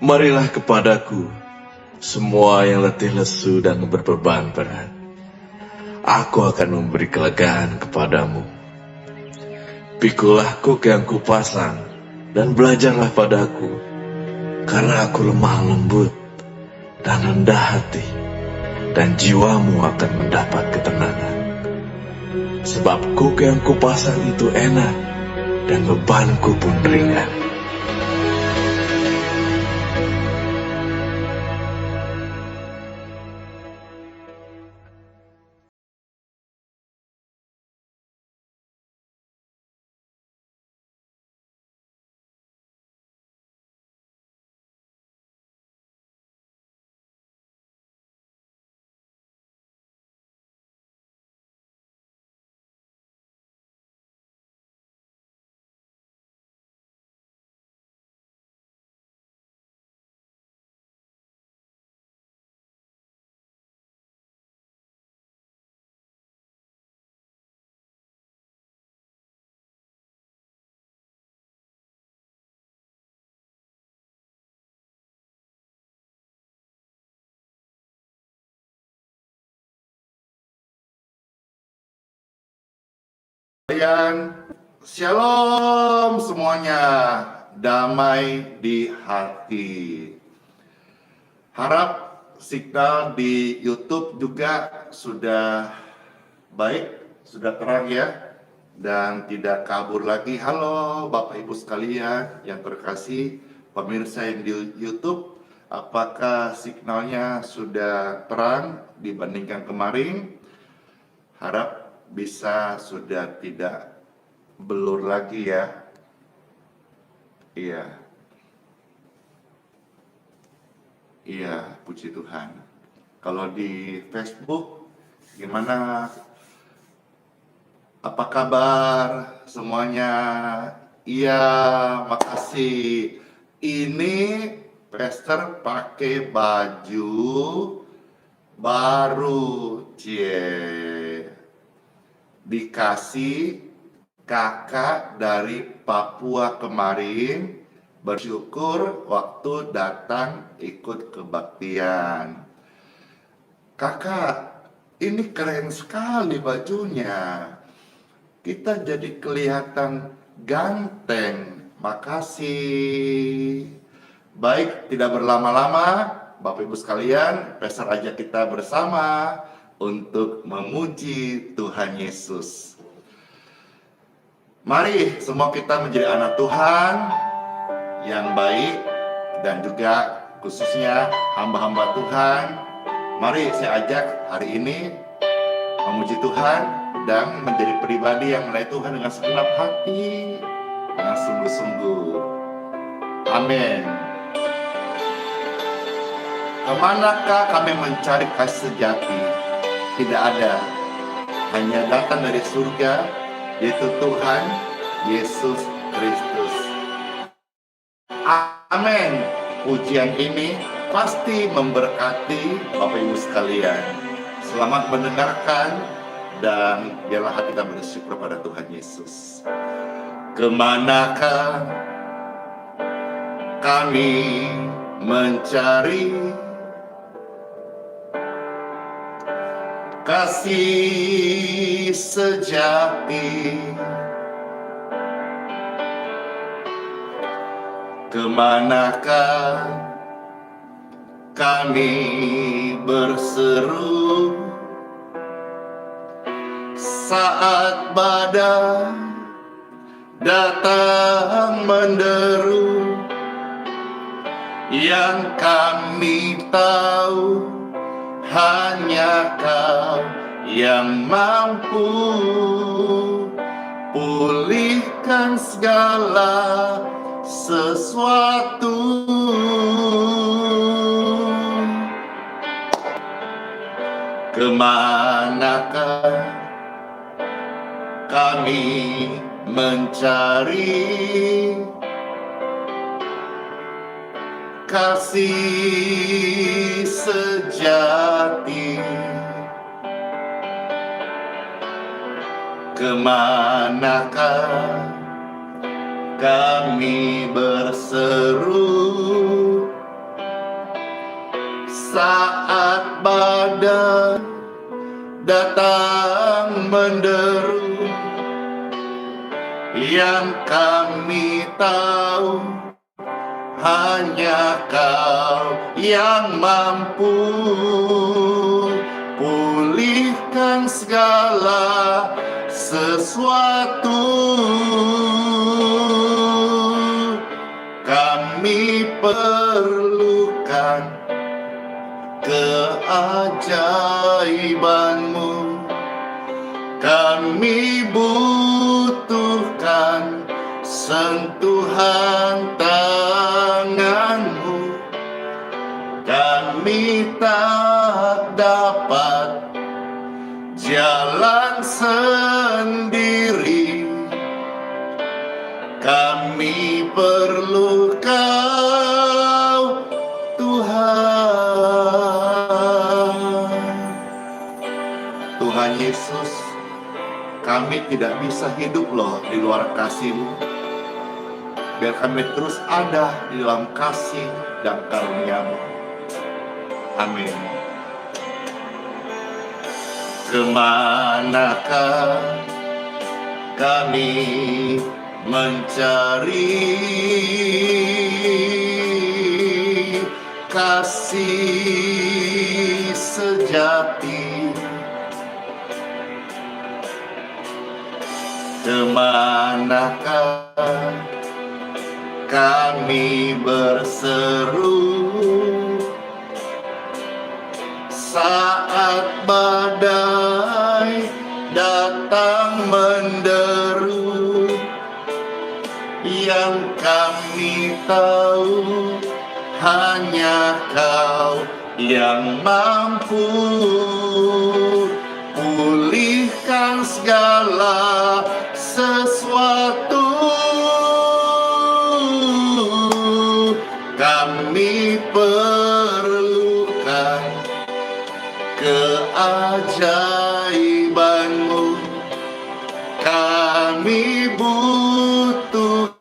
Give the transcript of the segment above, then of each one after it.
Marilah kepadaku, semua yang letih lesu dan berbeban berat. Aku akan memberi kelegaan kepadamu. Pikulah kuk yang kupasang, dan belajarlah padaku, karena aku lemah lembut dan rendah hati, dan jiwamu akan mendapat ketenangan. Sebab kuk yang kupasang itu enak, dan bebanku pun ringan. Kalian, shalom semuanya, damai di hati. Harap signal di YouTube juga sudah baik, sudah terang ya, dan tidak kabur lagi. Halo Bapak Ibu sekalian yang terkasih, pemirsa yang di YouTube, apakah signalnya sudah terang dibandingkan kemarin? Harap bisa sudah tidak blur lagi ya. Iya, puji Tuhan. Kalau di Facebook gimana? Apa kabar semuanya? Iya, makasih. Ini Pastor pakai baju baru, dikasih kakak dari Papua kemarin, bersyukur waktu datang ikut kebaktian. Kakak, ini keren sekali bajunya. Kita jadi kelihatan ganteng. Makasih. Baik, tidak berlama-lama, Bapak Ibu sekalian, Pastor ajak kita bersama untuk memuji Tuhan Yesus. Mari semua kita menjadi anak Tuhan yang baik dan juga khususnya hamba-hamba Tuhan. Mari saya ajak hari ini memuji Tuhan dan menjadi pribadi yang melayani Tuhan dengan segenap hati, dengan sungguh-sungguh. Amin. Kemanakah kami mencari kasih sejati? Tidak ada, hanya datang dari surga, yaitu Tuhan Yesus Kristus. Amin. Pujian ini pasti memberkati Bapak Ibu sekalian. Selamat mendengarkan dan biarlah hati kita bersyukur pada Tuhan Yesus. Kemanakah kami mencari kasih sejati? Kemanakah kami berseru saat badai datang menderu? Yang kami tahu hanya Kau yang mampu pulihkan segala sesuatu. Kemanakah kami mencari kasih sejati? Kemanakah kami berseru saat badai datang menderu, yang kami tahu hanya Kau yang mampu pulihkan segala sesuatu. Kami perlukan keajaiban-Mu, kami butuhkan sentuhan tangan-Mu. Kami tak dapat jalan sendiri, kami perlu Kau, Tuhan. Tuhan Yesus, kami tidak bisa hidup loh di luar kasih-Mu. Biar kami terus ada di dalam kasih dan karunia-Mu. Amin. Kemanakah kami mencari kasih sejati? Kemanakah kami berseru saat badai datang menderu, yang kami tahu hanya Kau yang mampu pulihkan segala sesuatu. Kami perlukan keajaiban-Mu, kami butuhkan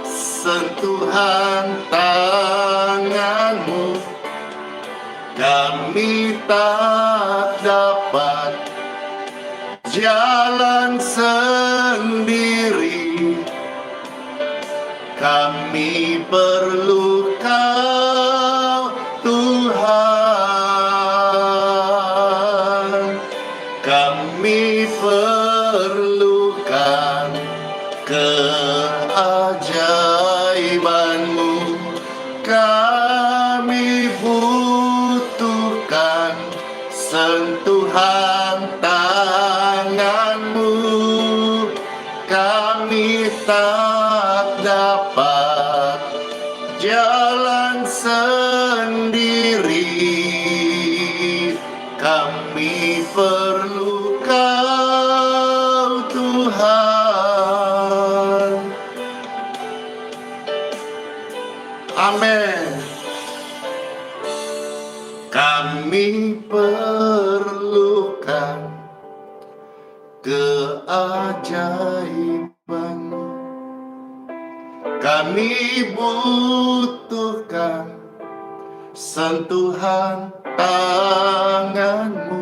sentuhan tangan-Mu. Kami tak dapat jalan sendiri, kami perlu Kau, Tuhan. Kami perlukan keajaiban-Mu, kami butuhkan sentuhan tangan-Mu. Kami tak dapat jalan sendiri, kami perlu Kau, Tuhan. Amin. Kami perlukan keajaiban-Mu, kami butuhkan sentuhan tangan-Mu.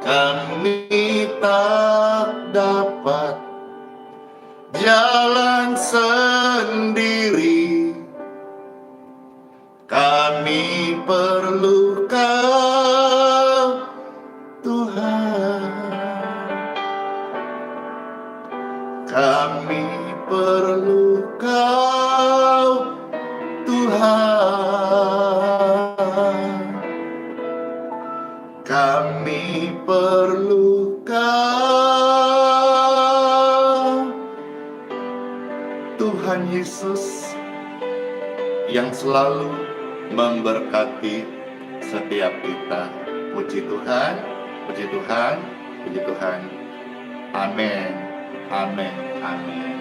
Kami tak dapat jalan sendiri, kami perlu Kau, Tuhan. Kami perlu Kau, Tuhan. Kami perlu Kau, Tuhan Yesus, yang selalu memberkati setiap kita. Puji Tuhan, puji Tuhan, puji Tuhan. Amin, amin, amin.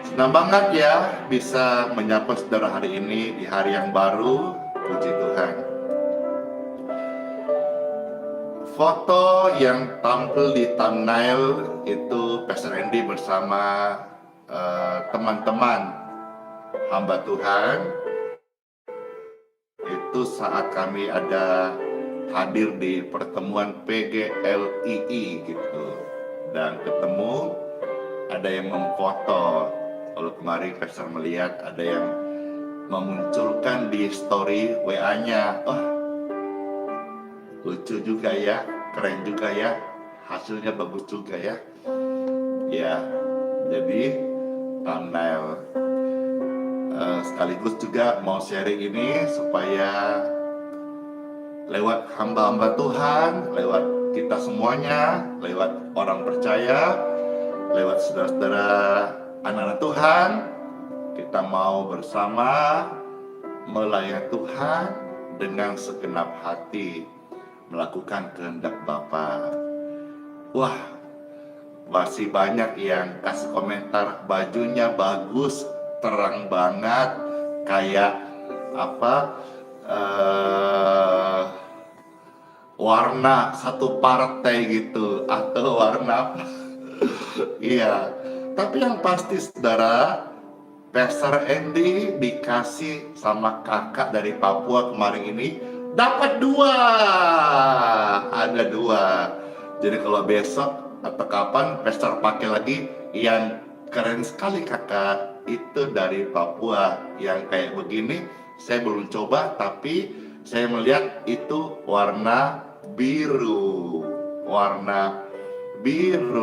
Senang banget ya bisa menyapa saudara hari ini di hari yang baru. Puji Tuhan. Foto yang tampil di thumbnail itu Pastor Andy bersama teman-teman hamba Tuhan. itu saat kami ada hadir di pertemuan PGLII gitu, dan ketemu ada yang memfoto. Kalau kemarin Pastor melihat ada yang memunculkan di story WA-nya, oh lucu juga ya, keren juga ya, hasilnya bagus juga ya. Ya, jadi thumbnail. Sekaligus juga mau sharing ini supaya lewat hamba-hamba Tuhan, lewat kita semuanya, lewat orang percaya, lewat saudara-saudara anak-anak Tuhan, kita mau bersama melayani Tuhan dengan segenap hati, melakukan kehendak Bapa. Wah, masih banyak yang kasih komentar, bajunya bagus, terang banget, kayak apa, warna satu partai gitu, atau warna apa. Iya, tapi yang pasti saudara, Pastor Andy dikasih sama kakak dari Papua kemarin ini, dapat 2, ada 2. Jadi kalau besok atau kapan Pastor pakai lagi, yang keren sekali kakak, itu dari Papua, yang kayak begini. Saya belum coba, tapi saya melihat itu warna biru,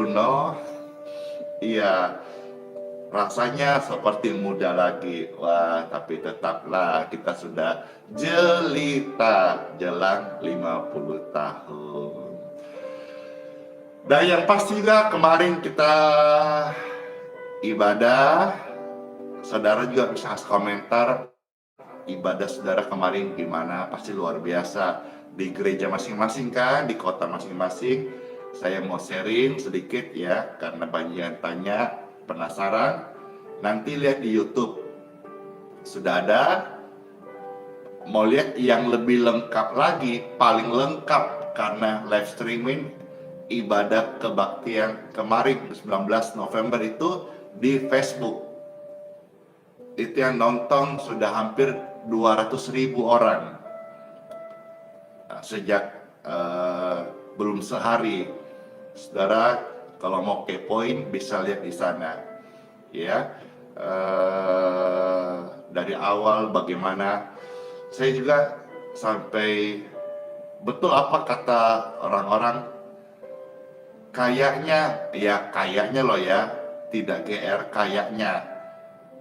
no. Iya, rasanya seperti muda lagi. Wah, tapi tetaplah kita sudah jelita jelang 50 tahun. Dan yang pastinya kemarin kita ibadah, saudara juga bisa kasih komentar ibadah saudara kemarin gimana. Pasti luar biasa di gereja masing-masing kan, di kota masing-masing. Saya mau sharing sedikit ya, karena banyak yang tanya, penasaran. Nanti lihat di YouTube sudah ada. Mau lihat yang lebih lengkap lagi, paling lengkap karena live streaming ibadah kebaktian kemarin 19 November itu di Facebook. Itu yang nonton sudah hampir 200.000 orang sejak belum sehari. Saudara kalau mau kepoin bisa lihat di sana ya. Dari awal bagaimana, saya juga sampai betul apa kata orang-orang, kayaknya loh ya, tidak GR, kayaknya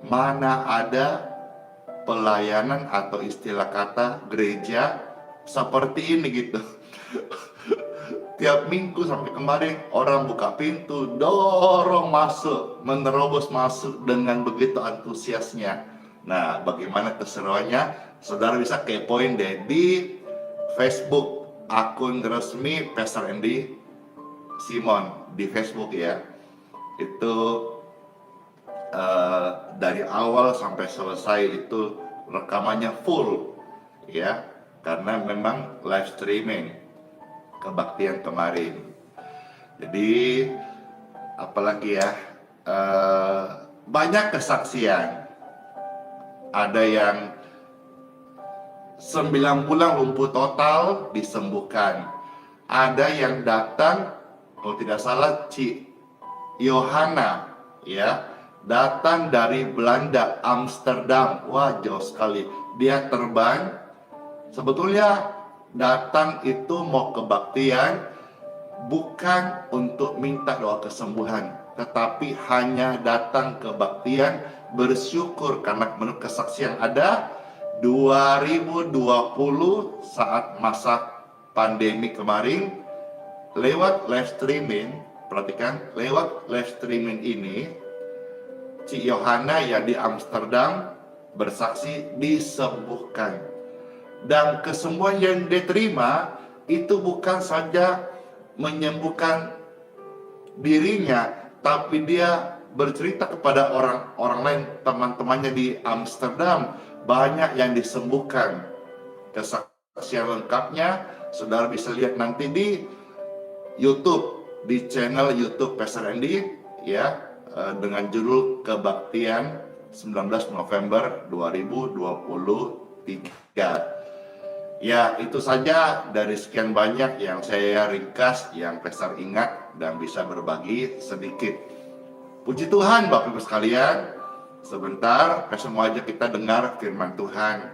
mana ada pelayanan atau istilah kata gereja seperti ini gitu. Tiap minggu sampai kemarin orang buka pintu, dorong masuk, menerobos masuk dengan begitu antusiasnya. Nah, bagaimana keseruannya? Saudara bisa kepoin deh di Facebook, akun resmi Pastor Andy Simon di Facebook ya. Itu dari awal sampai selesai itu rekamannya full ya, karena memang live streaming kebaktian kemarin. Jadi apalagi ya, banyak kesaksian. Ada yang 9 bulan lumpuh total disembuhkan. Ada yang datang, kalau tidak salah Ci Yohana ya, datang dari Belanda, Amsterdam. Wah, jauh sekali. Dia terbang. Sebetulnya datang itu mau kebaktian, bukan untuk minta doa kesembuhan, tetapi hanya datang kebaktian bersyukur karena menurut kesaksian ada 2020 saat masa pandemi kemarin, lewat live streaming. Perhatikan, lewat live streaming ini Ci Yohana yang di Amsterdam bersaksi disembuhkan. Dan kesembuhan yang diterima itu bukan saja menyembuhkan dirinya, tapi dia bercerita kepada orang lain, teman-temannya di Amsterdam, banyak yang disembuhkan. Kesaksian lengkapnya saudara bisa lihat nanti di YouTube, di channel YouTube Pastor Andy ya, dengan judul Kebaktian 19 November 2023. Ya, itu saja dari sekian banyak yang saya ringkas, yang Pastor ingat dan bisa berbagi sedikit. Puji Tuhan Bapak Ibu sekalian, sebentar Pastor mau ajak kita dengar firman Tuhan.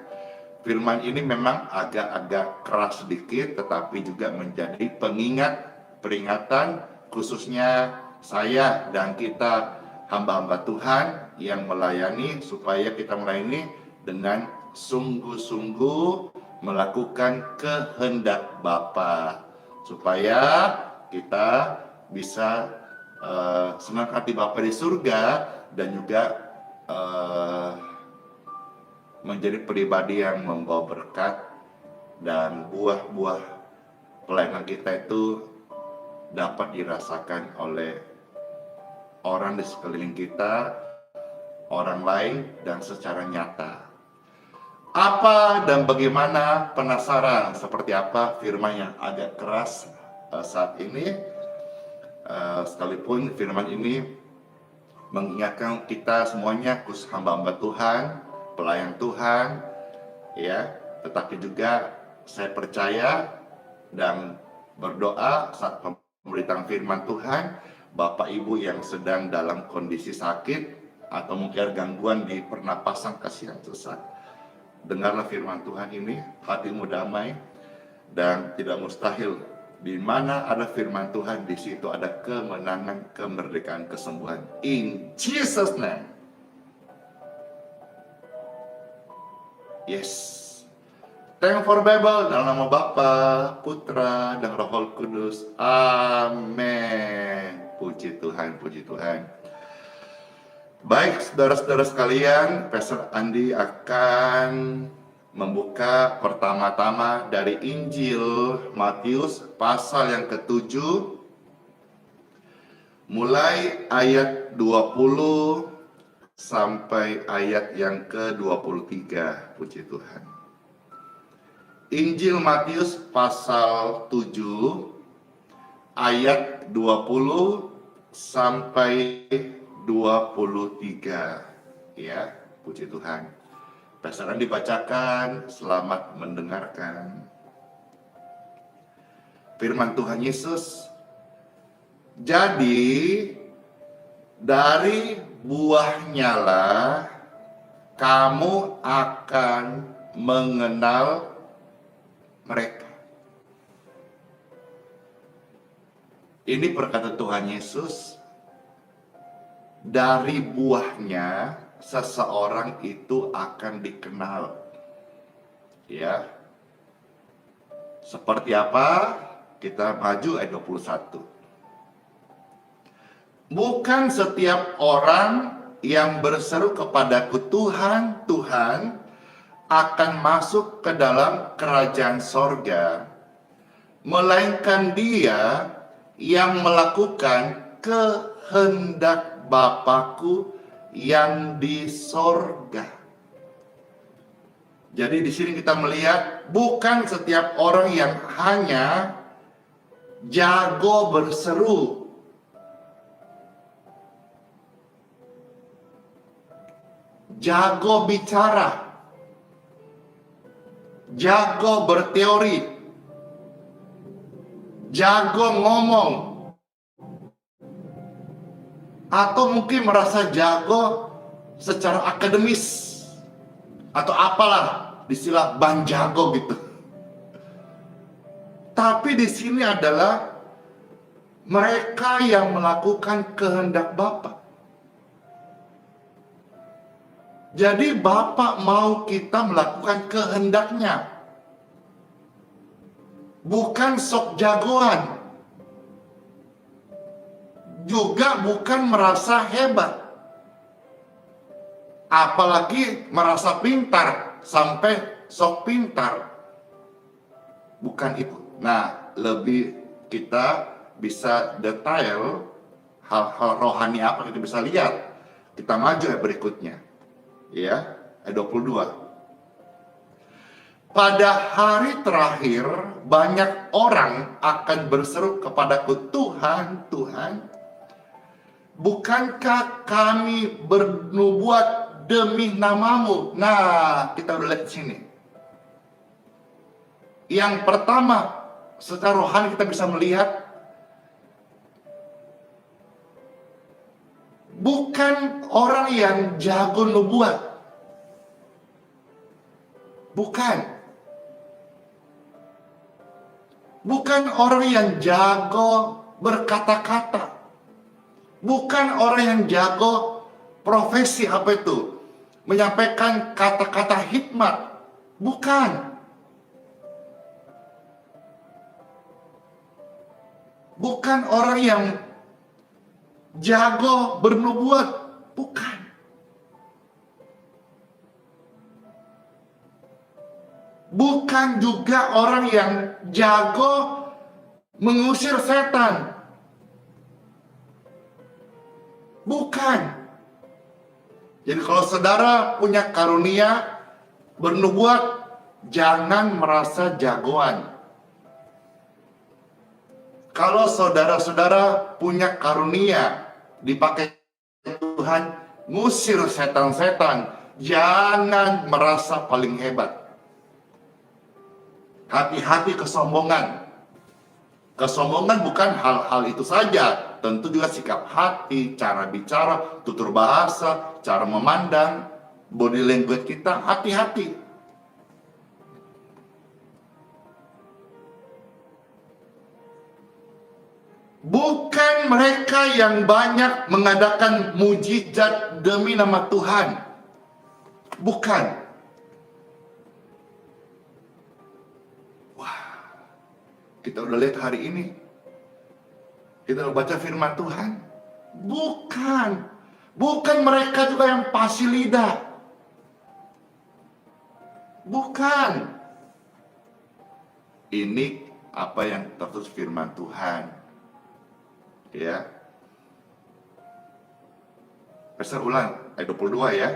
Firman ini memang agak-agak keras sedikit, tetapi juga menjadi pengingat, peringatan, khususnya saya dan kita hamba-hamba Tuhan yang melayani, supaya kita melayani dengan sungguh-sungguh melakukan kehendak Bapa, supaya kita bisa senang hati Bapa di surga, dan juga menjadi pribadi yang membawa berkat, dan buah-buah pelayanan kita itu dapat dirasakan oleh orang di sekeliling kita, orang lain, dan secara nyata. Apa dan bagaimana, penasaran seperti apa firman yang agak keras saat ini, sekalipun firman ini mengingatkan kita semuanya, khusus hamba-hamba Tuhan, pelayan Tuhan, ya, tetapi juga saya percaya dan berdoa saat pemberitaan firman Tuhan, Bapak Ibu yang sedang dalam kondisi sakit atau mungkin gangguan di pernapasan, kasihan sesak, dengarlah firman Tuhan ini, hatimu damai, dan tidak mustahil. Di mana ada firman Tuhan, di situ ada kemenangan, kemerdekaan, kesembuhan. In Jesus' name. Yes. Thank for Bible, dalam nama Bapa, Putra, dan Roh Kudus. Amin. Puji Tuhan, puji Tuhan. Baik, saudara-saudara sekalian, Pastor Andi akan membuka pertama-tama dari Injil Matius pasal yang ke-7, mulai ayat 20 sampai ayat yang ke-23. Puji Tuhan. Injil Matius pasal 7 ayat 20 sampai 23. Ya, puji Tuhan. Pastor Andi bacakan, selamat mendengarkan. Firman Tuhan Yesus. Jadi dari buahnya lah kamu akan mengenal mereka. Ini perkataan Tuhan Yesus. Dari buahnya seseorang itu akan dikenal. Ya. Seperti apa? Kita maju ayat 21. Bukan setiap orang yang berseru kepadaku Tuhan, Tuhan, akan masuk ke dalam kerajaan sorga, melainkan dia yang melakukan kehendak Bapakku yang di sorga. Jadi di sini kita melihat bukan setiap orang yang hanya jago berseru, jago bicara, jago berteori, jago ngomong, atau mungkin merasa jago secara akademis, atau apalah istilah bang jago gitu. Tapi di sini adalah mereka yang melakukan kehendak Bapa. Jadi Bapa mau kita melakukan kehendaknya. Bukan sok jagoan. Juga bukan merasa hebat. Apalagi merasa pintar sampai sok pintar. Bukan itu. Nah, lebih kita bisa detail hal-hal rohani apa kita bisa lihat. Kita maju ya berikutnya. Ya, ayat 22. Pada hari terakhir banyak orang akan berseru kepadaku, Tuhan, Tuhan, bukankah kami bernubuat demi namamu? Nah, kita udah lihat di sini. Yang pertama, secara rohani kita bisa melihat bukan orang yang jago nubuat. Bukan. Bukan orang yang jago berkata-kata. Bukan orang yang jago profesi apa itu? Menyampaikan kata-kata hikmat. Bukan. Bukan orang yang jago bernubuat. Bukan. Bukan juga orang yang jago mengusir setan. Bukan. Jadi kalau saudara punya karunia bernubuat, jangan merasa jagoan. Kalau saudara-saudara punya karunia dipakai Tuhan ngusir setan-setan, jangan merasa paling hebat. Hati-hati kesombongan. Kesombongan bukan hal-hal itu saja, tentu juga sikap hati, cara bicara, tutur bahasa, cara memandang, body language kita, hati-hati. Bukan mereka yang banyak mengadakan mujizat demi nama Tuhan. Bukan. Wah, kita udah lihat hari ini. Kita udah baca firman Tuhan. Bukan. Bukan mereka juga yang pasi lidah. Bukan. Ini apa yang tertulis firman Tuhan. Ya. Pasal ulang ayat 22 ya.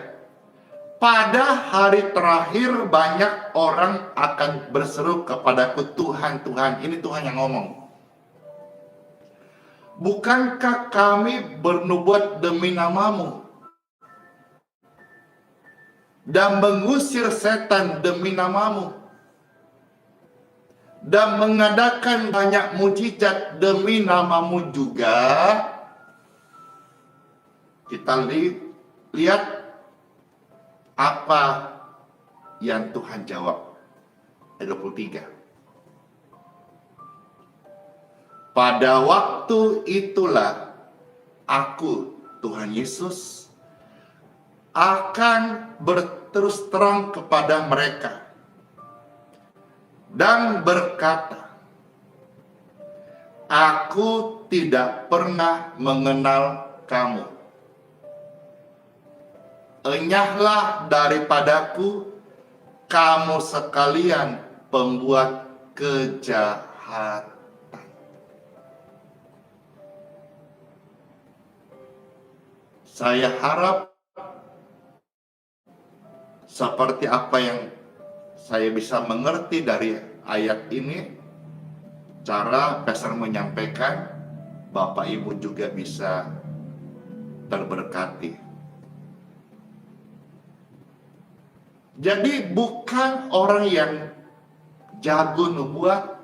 Pada hari terakhir banyak orang akan berseru kepadaku, Tuhan, Tuhan. Ini Tuhan yang ngomong. Bukankah kami bernubuat demi namamu dan mengusir setan demi namamu dan mengadakan banyak mujizat demi namamu juga? Kita lihat apa yang Tuhan jawab. Ayat 23. Pada waktu itulah aku, Tuhan Yesus, akan berterus terang kepada mereka dan berkata, aku tidak pernah mengenal kamu. Enyahlah daripadaku, kamu sekalian pembuat kejahatan. Saya harap seperti apa yang saya bisa mengerti dari ayat ini, cara Pastor menyampaikan, Bapak Ibu juga bisa terberkati. Jadi bukan orang yang jago nubuat,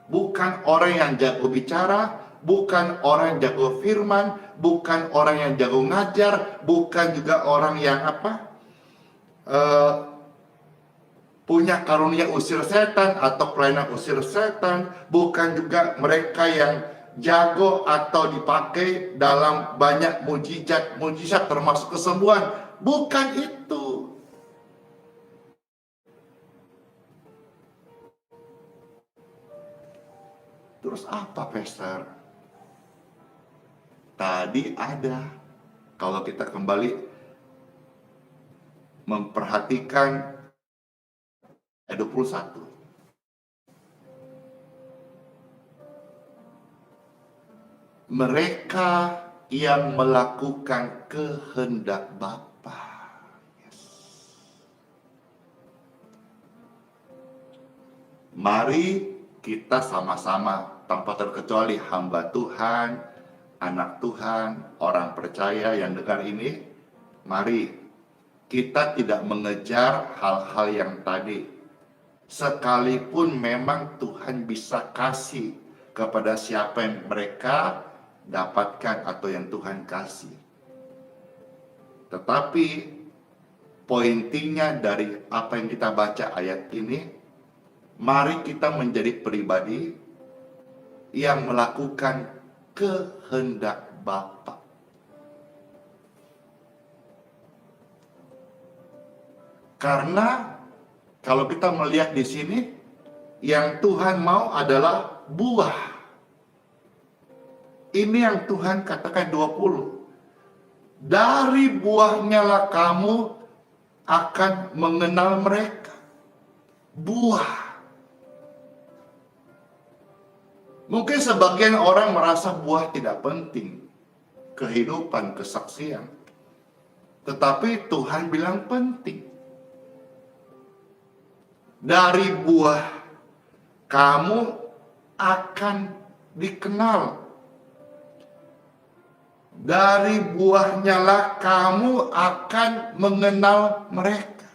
bukan orang yang jago bicara, bukan orang yang jago firman, bukan orang yang jago ngajar, bukan juga orang yang punya karunia usir setan atau pelayanan usir setan, bukan juga mereka yang jago atau dipakai dalam banyak mujizat termasuk kesembuhan. Bukan itu. Terus apa, Pastor? Tadi ada, kalau kita kembali memperhatikan ayat 21. Mereka yang melakukan kehendak Bapa. Yes. Mari kita sama-sama tanpa terkecuali hamba Tuhan, anak Tuhan, orang percaya yang dengar ini, mari kita tidak mengejar hal-hal yang tadi. sekalipun memang Tuhan bisa kasih kepada siapa yang mereka dapatkan atau yang Tuhan kasih. Tetapi pointinya dari apa yang kita baca ayat ini, mari kita menjadi pribadi yang melakukan kehendak Bapa. Karena kalau kita melihat di sini, yang Tuhan mau adalah buah. Ini yang Tuhan katakan 20. Dari buahnya lah kamu akan mengenal mereka. Buah. Mungkin sebagian orang merasa buah tidak penting. Kehidupan, kesaksian. Tetapi Tuhan bilang penting. Dari buah kamu akan dikenal. Dari buahnya lah kamu akan mengenal mereka.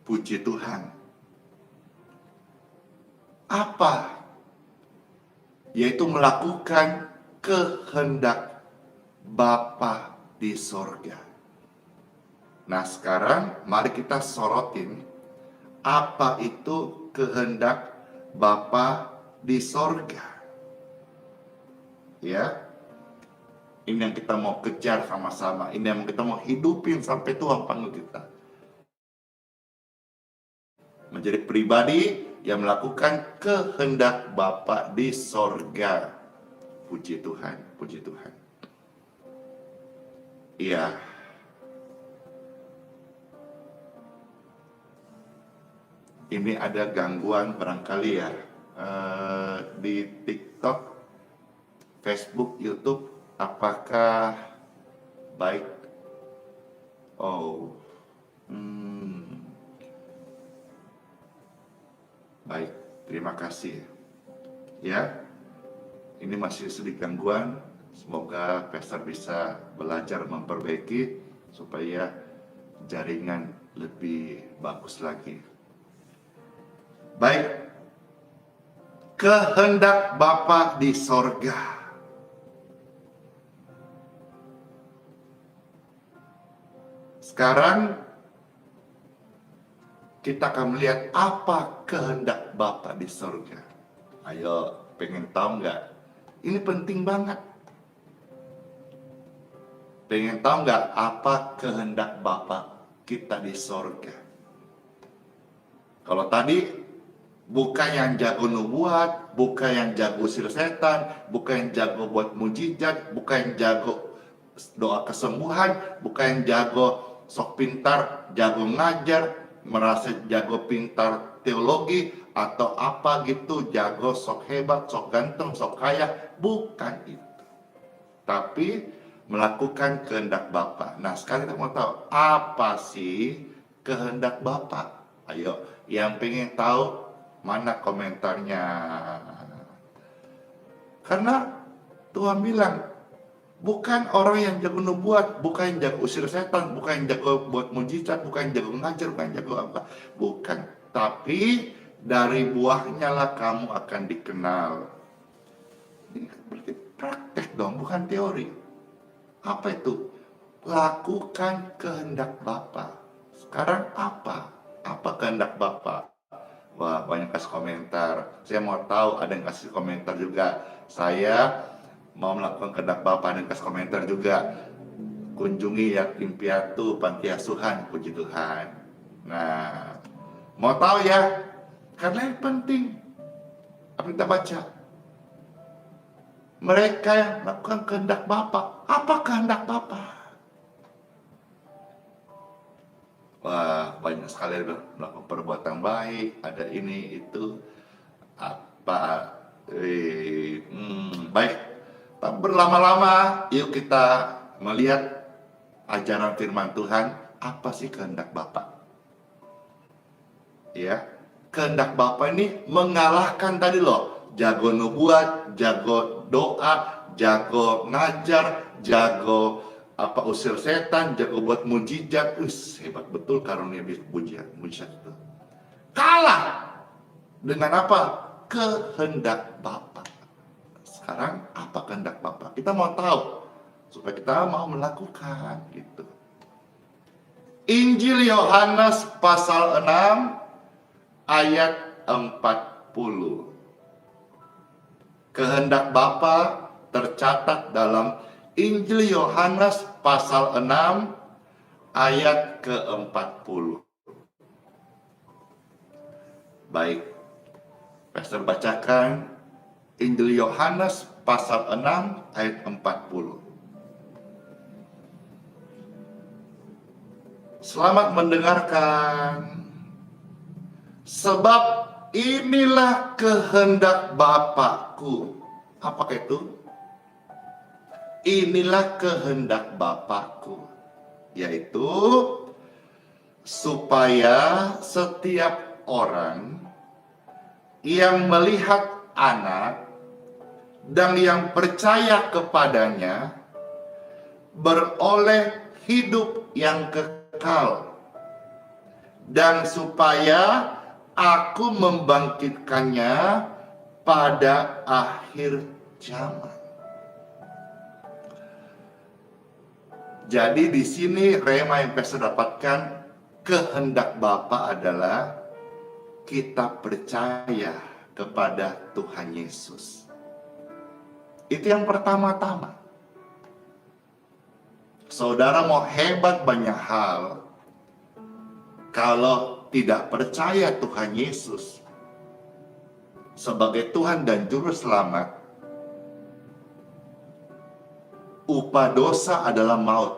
Puji Tuhan. Apa? Yaitu melakukan kehendak Bapa di sorga. Nah sekarang mari kita sorotin apa itu kehendak Bapa di sorga. Ya, ini yang kita mau kejar sama-sama. Ini yang kita mau hidupin sampai Tuhan panggil kita. Menjadi pribadi yang melakukan kehendak Bapa di sorga. Puji Tuhan, puji Tuhan. Iya. Ini ada gangguan barangkali ya di TikTok, Facebook, YouTube, apakah baik? Oh, baik, terima kasih. Ya, ini masih sedikit gangguan. Semoga Pastor bisa belajar memperbaiki supaya jaringan lebih bagus lagi. Baik, kehendak Bapa di sorga. Sekarang kita akan melihat apa kehendak Bapa di sorga. Ayo, pengen tahu nggak? Ini penting banget. Pengen tahu nggak apa kehendak Bapa kita di sorga? Kalau tadi bukan yang jago nubuat, bukan yang jago usir setan, bukan yang jago buat mujizat, bukan yang jago doa kesembuhan, bukan yang jago sok pintar, jago ngajar, merasa jago pintar teologi, atau apa gitu, jago sok hebat, sok ganteng, sok kaya. Bukan itu. Tapi melakukan kehendak Bapa. Nah sekarang kita mau tahu, apa sih kehendak Bapa? Ayo, yang pengen tahu, mana komentarnya? Karena Tuhan bilang, bukan orang yang jago nubuat, bukan yang jago usir setan, bukan yang jago buat mujizat, bukan yang jago ngajar, bukan yang jago apa. Bukan. Tapi dari buahnya lah kamu akan dikenal. Ini berarti praktek dong, bukan teori. Apa itu? Lakukan kehendak Bapa. Sekarang apa? Apa kehendak Bapa? Wah, banyak kasih komentar. Saya mau tahu, ada yang kasih komentar juga. Saya mau melakukan kehendak Bapa, dan kasih komentar juga. Kunjungi yatim piatu panti asuhan, puji Tuhan. Nah, mau tahu ya? Karena yang penting apa kita baca. Mereka yang melakukan kehendak Bapa. Apa kehendak Bapa? Wah, banyak sekali melakukan perbuatan baik. Ada ini itu apa? Baik. Tak berlama-lama, yuk kita melihat ajaran firman Tuhan. Apa sih kehendak Bapa? Ya, kehendak Bapa ini mengalahkan tadi loh, jago nubuat, jago doa, jago ngajar, jago apa usir setan, jago buat mujizat. Hebat betul karunia mujizat itu. Kalah dengan apa? Kehendak Bapa. Sekarang apa kehendak Bapa? Kita mau tahu supaya kita mau melakukan gitu. Injil Yohanes pasal 6 ayat 40. Kehendak Bapa tercatat dalam Injil Yohanes pasal 6 ayat ke-40. Baik, Pastor bacakan Injil Yohanes pasal 6 ayat 40. Selamat mendengarkan. Sebab inilah kehendak Bapakku. Apakah itu? Inilah kehendak Bapakku, yaitu supaya setiap orang yang melihat Anak dan yang percaya kepadanya beroleh hidup yang kekal, dan supaya Aku membangkitkannya pada akhir zaman. Jadi di sini rema yang saya dapatkan, kehendak Bapa adalah kita percaya kepada Tuhan Yesus. Itu yang pertama-tama. Saudara mau hebat banyak hal, kalau tidak percaya Tuhan Yesus sebagai Tuhan dan Juru Selamat, upah dosa adalah maut.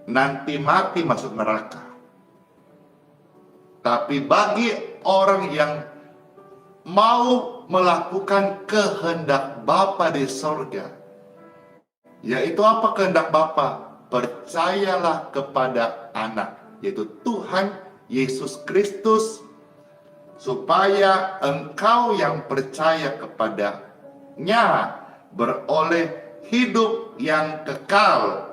Nanti mati masuk neraka. Tapi bagi orang yang mau melakukan kehendak Bapa di sorga, yaitu apa kehendak Bapa? Percayalah kepada Anak, yaitu Tuhan Yesus Kristus, supaya engkau yang percaya kepadanya beroleh hidup yang kekal,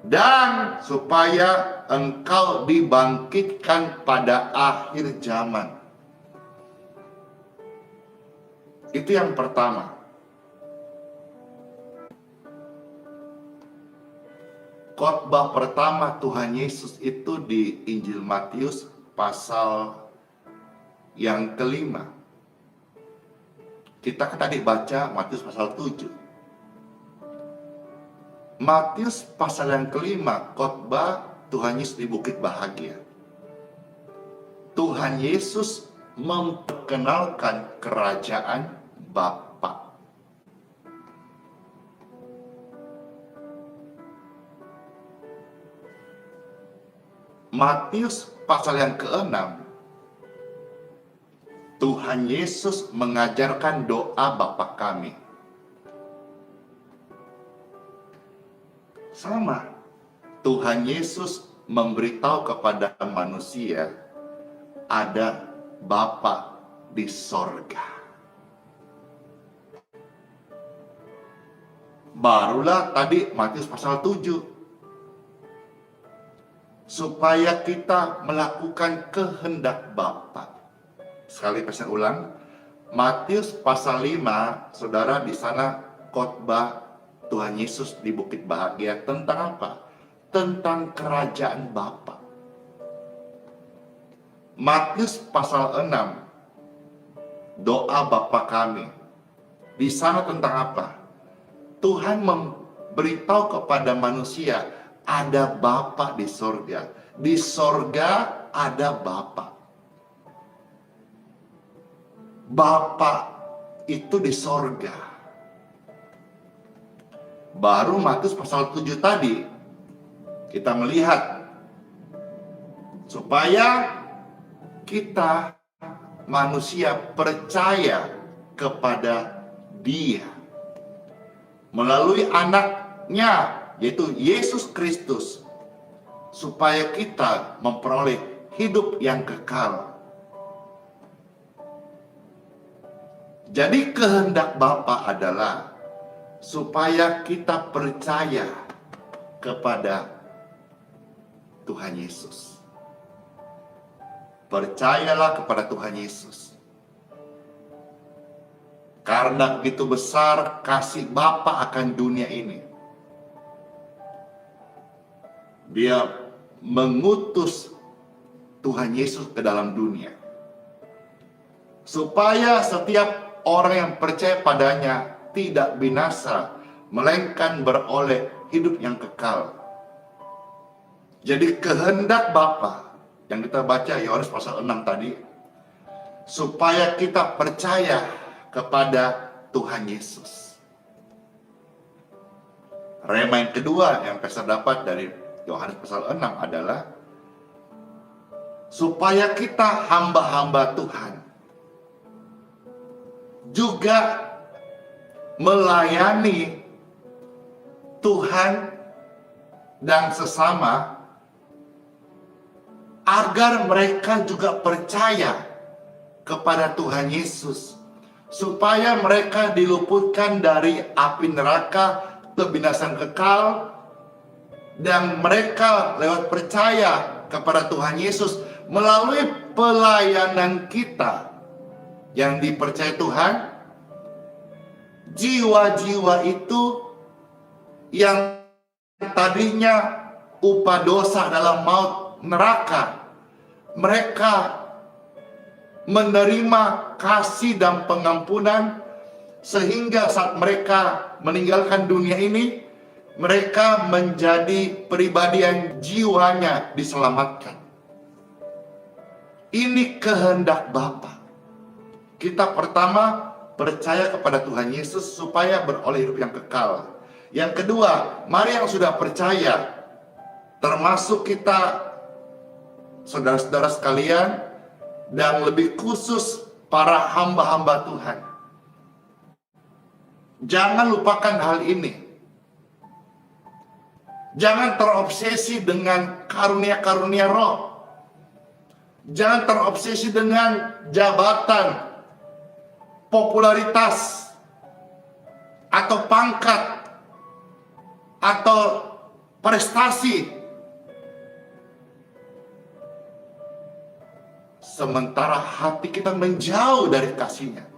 dan supaya engkau dibangkitkan pada akhir zaman. Itu yang pertama. Khotbah pertama Tuhan Yesus itu di Injil Matius pasal yang ke-5. Kita tadi baca Matius pasal 7. Matius pasal yang ke-5, khotbah Tuhan Yesus di Bukit Bahagia. Tuhan Yesus memperkenalkan kerajaan Bapa. Matius pasal yang ke-6, Tuhan Yesus mengajarkan doa Bapa kami. Sama, Tuhan Yesus memberitahu kepada manusia ada Bapa di sorga. Barulah tadi Matius pasal 7. Supaya kita melakukan kehendak Bapa. Sekali pesan ulang, Matius pasal 5, saudara di sana khotbah Tuhan Yesus di Bukit Bahagia tentang apa? Tentang kerajaan Bapa. Matius pasal 6, doa Bapa kami. Di sana tentang apa? Tuhan memberitahu kepada manusia, ada Bapa di sorga. Di sorga ada Bapa. Bapa itu di sorga. Baru Matius pasal 7 tadi, kita melihat supaya kita manusia percaya kepada Dia melalui Anaknya, yaitu Yesus Kristus, supaya kita memperoleh hidup yang kekal. Jadi kehendak Bapa adalah supaya kita percaya kepada Tuhan Yesus. Percayalah kepada Tuhan Yesus. Karena begitu besar kasih Bapa akan dunia ini. Dia mengutus Tuhan Yesus ke dalam dunia. Supaya setiap orang yang percaya padanya tidak binasa, melainkan beroleh hidup yang kekal. Jadi kehendak Bapa yang kita baca Yohanes pasal 6 tadi, supaya kita percaya kepada Tuhan Yesus. Rema yang kedua yang saya dapat dari Yohanes pasal 6 adalah supaya kita hamba-hamba Tuhan juga melayani Tuhan dan sesama, agar mereka juga percaya kepada Tuhan Yesus, supaya mereka diluputkan dari api neraka, kebinasan kekal, dan mereka lewat percaya kepada Tuhan Yesus melalui pelayanan kita yang dipercaya Tuhan. Jiwa-jiwa itu yang tadinya upah dosa dalam maut neraka, mereka menerima kasih dan pengampunan, sehingga saat mereka meninggalkan dunia ini, mereka menjadi pribadi yang jiwanya diselamatkan. Ini kehendak Bapa. Kita pertama percaya kepada Tuhan Yesus supaya beroleh hidup yang kekal. Yang kedua, mari yang sudah percaya, termasuk kita saudara-saudara sekalian, dan lebih khusus para hamba-hamba Tuhan, jangan lupakan hal ini. Jangan terobsesi dengan karunia-karunia roh. Jangan terobsesi dengan jabatan, popularitas, atau pangkat, atau prestasi. Sementara hati kita menjauh dari kasih-Nya.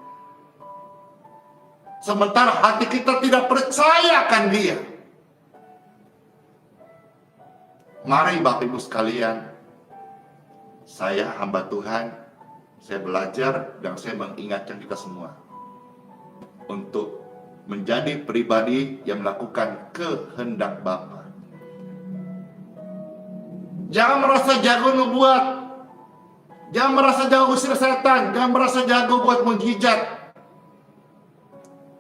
Sementara hati kita tidak percaya akan Dia. Mari Bapak Ibu sekalian, saya hamba Tuhan, saya belajar dan saya mengingatkan kita semua untuk menjadi pribadi yang melakukan kehendak Bapa. Jangan merasa jago nubuat, jangan merasa jago usir setan, jangan merasa jago buat menghijat.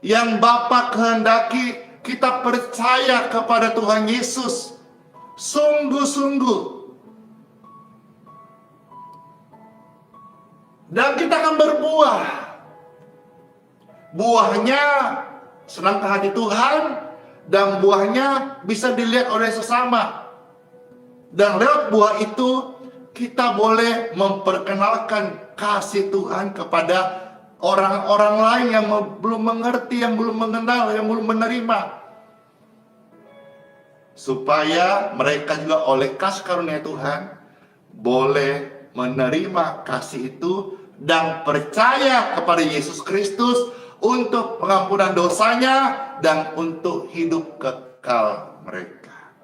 Yang Bapa kehendaki kita percaya kepada Tuhan Yesus sungguh-sungguh. Dan kita akan berbuah. Buahnya senang ke hati Tuhan, dan buahnya bisa dilihat oleh sesama. Dan lewat buah itu kita boleh memperkenalkan kasih Tuhan kepada orang-orang lain yang belum mengerti, yang belum mengenal, yang belum menerima. Supaya mereka juga oleh kasih karunia Tuhan boleh menerima kasih itu dan percaya kepada Yesus Kristus untuk pengampunan dosanya dan untuk hidup kekal mereka.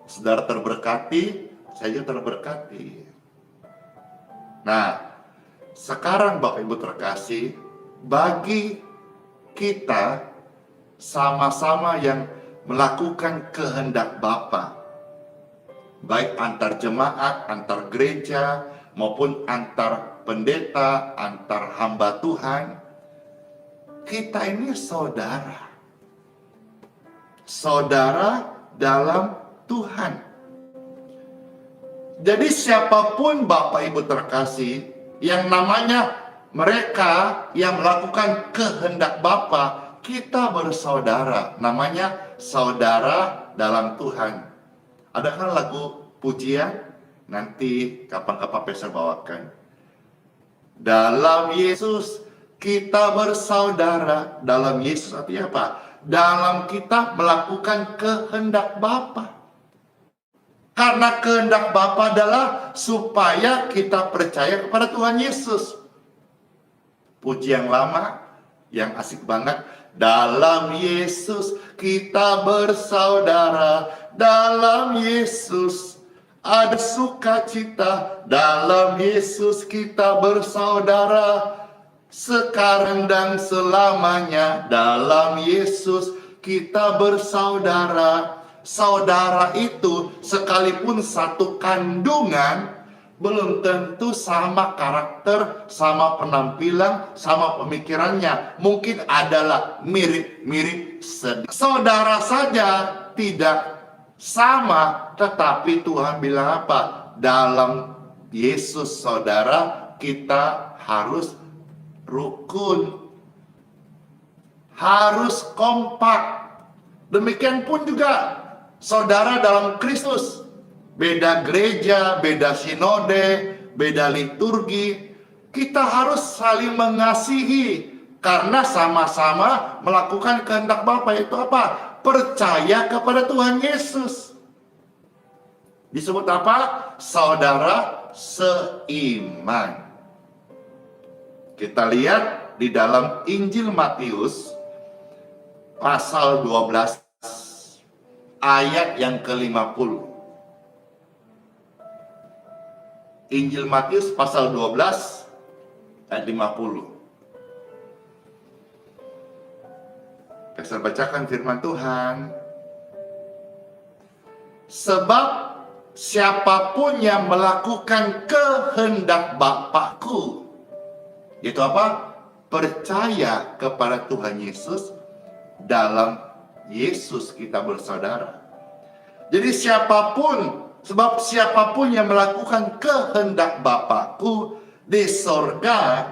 Saudara terberkati, saya juga terberkati. Nah, sekarang Bapak Ibu terkasih, bagi kita sama-sama yang melakukan kehendak Bapa, baik antar jemaat, antar gereja, maupun antar pendeta, antar hamba Tuhan, kita ini saudara. Saudara dalam Tuhan. Jadi siapapun Bapak Ibu terkasih, yang namanya mereka yang melakukan kehendak Bapa, kita bersaudara. Namanya saudara dalam Tuhan. Ada kan lagu pujian? Nanti kapan-kapan saya bawakan. Dalam Yesus kita bersaudara. Dalam Yesus artinya apa? dalam kita melakukan kehendak Bapa. Karena kehendak Bapa adalah supaya kita percaya kepada Tuhan Yesus. Puji yang lama, yang asik banget. Dalam Yesus kita bersaudara. Dalam Yesus ada sukacita. Dalam Yesus kita bersaudara. Sekarang dan selamanya. Dalam Yesus kita bersaudara. Saudara itu sekalipun satu kandungan, belum tentu sama karakter, sama penampilan, sama pemikirannya. Mungkin adalah mirip-mirip sedikit. Saudara saja tidak sama, tetapi Tuhan bilang apa? Dalam Yesus saudara, kita harus rukun, harus kompak. Demikian pun juga saudara dalam Kristus. Beda gereja, beda sinode, beda liturgi. Kita harus saling mengasihi karena sama-sama melakukan kehendak Bapa. Itu apa? Percaya kepada Tuhan Yesus. Disebut apa? Saudara seiman. Kita lihat di dalam Injil Matius pasal 12 ayat yang ke-50. Injil Matius pasal 12 ayat 50. Saya bacakan firman Tuhan. Sebab siapapun yang melakukan kehendak Bapakku, yaitu apa? Percaya kepada Tuhan Yesus, dalam Yesus kita bersaudara. Jadi sebab siapapun yang melakukan kehendak Bapakku di sorga,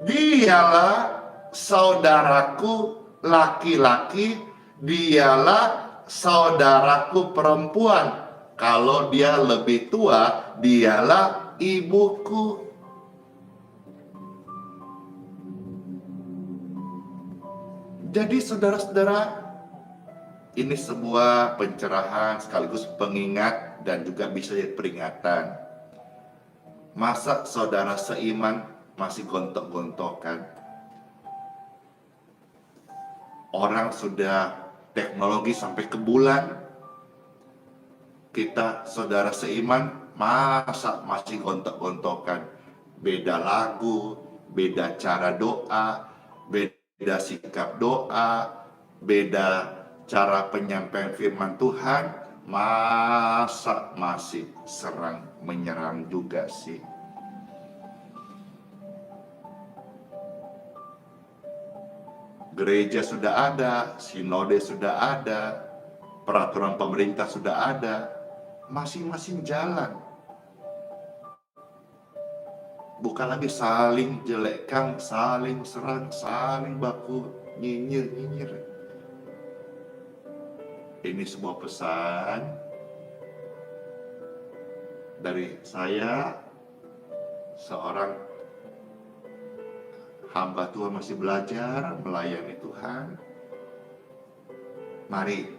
dialah saudaraku laki-laki, dialah saudaraku perempuan. Kalau dia lebih tua, dialah ibuku. Jadi saudara-saudara, ini sebuah pencerahan sekaligus pengingat dan juga bisa jadi peringatan. Masa saudara seiman masih gontok-gontokan? Orang sudah teknologi sampai ke bulan. Kita saudara seiman masa masih gontok-gontokan? Beda lagu, beda cara doa, beda sikap doa, beda cara penyampaian firman Tuhan. Masa masih menyerang juga sih? Gereja sudah ada, sinode sudah ada, peraturan pemerintah sudah ada, masing-masing jalan. Bukan lagi saling jelekkan, saling serang, saling baku nyinyir. Ini sebuah pesan dari saya, seorang hamba Tuhan masih belajar melayani Tuhan. Mari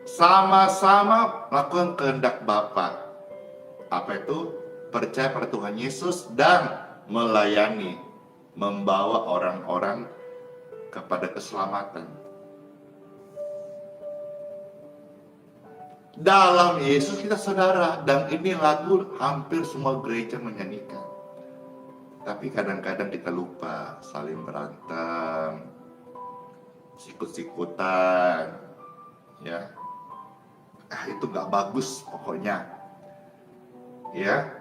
sama-sama lakukan kehendak Bapa. Apa itu? Percaya pada Tuhan Yesus dan melayani, membawa orang-orang kepada keselamatan. Dalam Yesus kita saudara, dan ini lagu hampir semua gereja menyanyikan. Tapi kadang-kadang kita lupa, saling berantem, sikut-sikutan, ya. Itu gak bagus pokoknya. Ya.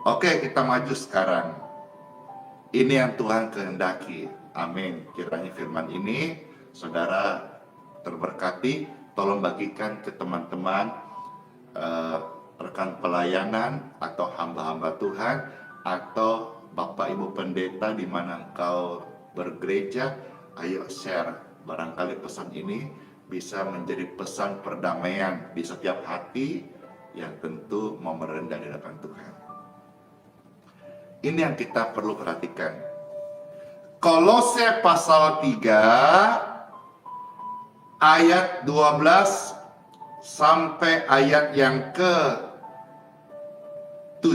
Oke, kita maju sekarang. Ini yang Tuhan kehendaki. Amin. Kiranya firman ini saudara terberkati. Tolong bagikan ke teman-teman, rekan pelayanan atau hamba-hamba Tuhan, atau Bapak Ibu Pendeta di mana engkau bergereja. Ayo share. Barangkali pesan ini bisa menjadi pesan perdamaian di setiap hati yang tentu mau merendah di hadapan Tuhan. Ini yang kita perlu perhatikan. Kolose pasal 3 ayat 12 sampai ayat yang ke-17.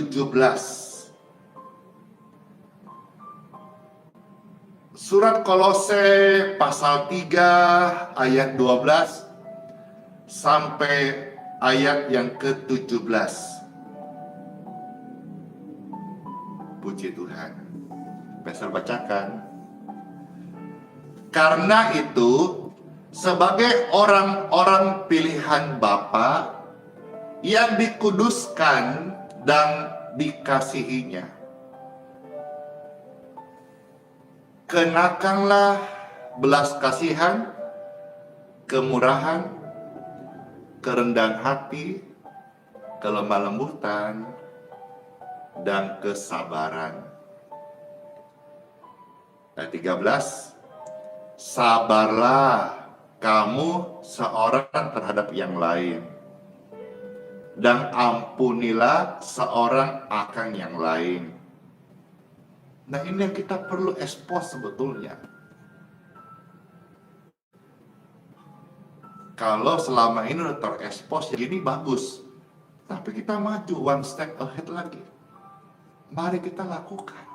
Surat Kolose pasal 3 ayat 12 sampai ayat yang ke-17. Puji Tuhan. Pastor bacakan. Karena itu, sebagai orang-orang pilihan Bapa yang dikuduskan dan dikasihinya, kenakanlah belas kasihan, kemurahan, kerendahan hati, kelemah lembutan, dan kesabaran. Ayat 13, sabarlah kamu seorang terhadap yang lain, dan ampunilah seorang akan yang lain. Nah, ini yang kita perlu expose sebetulnya. Kalau selama ini udah terekspos, ya ini bagus. Tapi kita maju one step ahead lagi. Mari kita lakukan.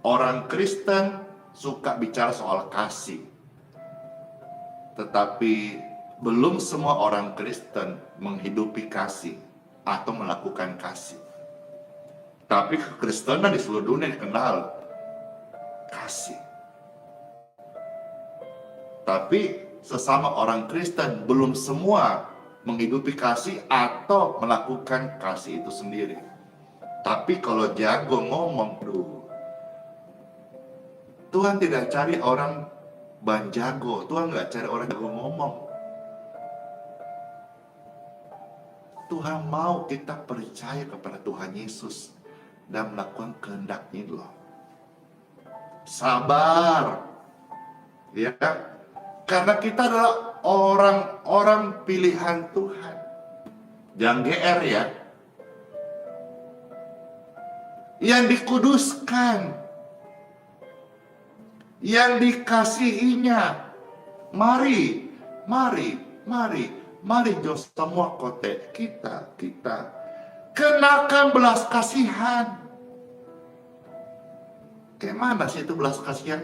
Orang Kristen suka bicara soal kasih. Tetapi belum semua orang Kristen menghidupi kasih atau melakukan kasih. Tapi kekristenan di seluruh dunia dikenal kasih. Tapi sesama orang Kristen belum semua menghidupi kasih atau melakukan kasih itu sendiri. Tapi kalau jago ngomong, Tuhan tidak cari orang banjago, Tuhan nggak cari orang jago ngomong. Tuhan mau kita percaya kepada Tuhan Yesus dan melakukan kehendak-Nya loh. Sabar, ya, karena kita adalah orang-orang pilihan Tuhan. Jangan GR ya. Yang dikuduskan, yang dikasihinya. Mari Jos semua kote kita kenakan belas kasihan. Kayak mana sih itu belas kasihan?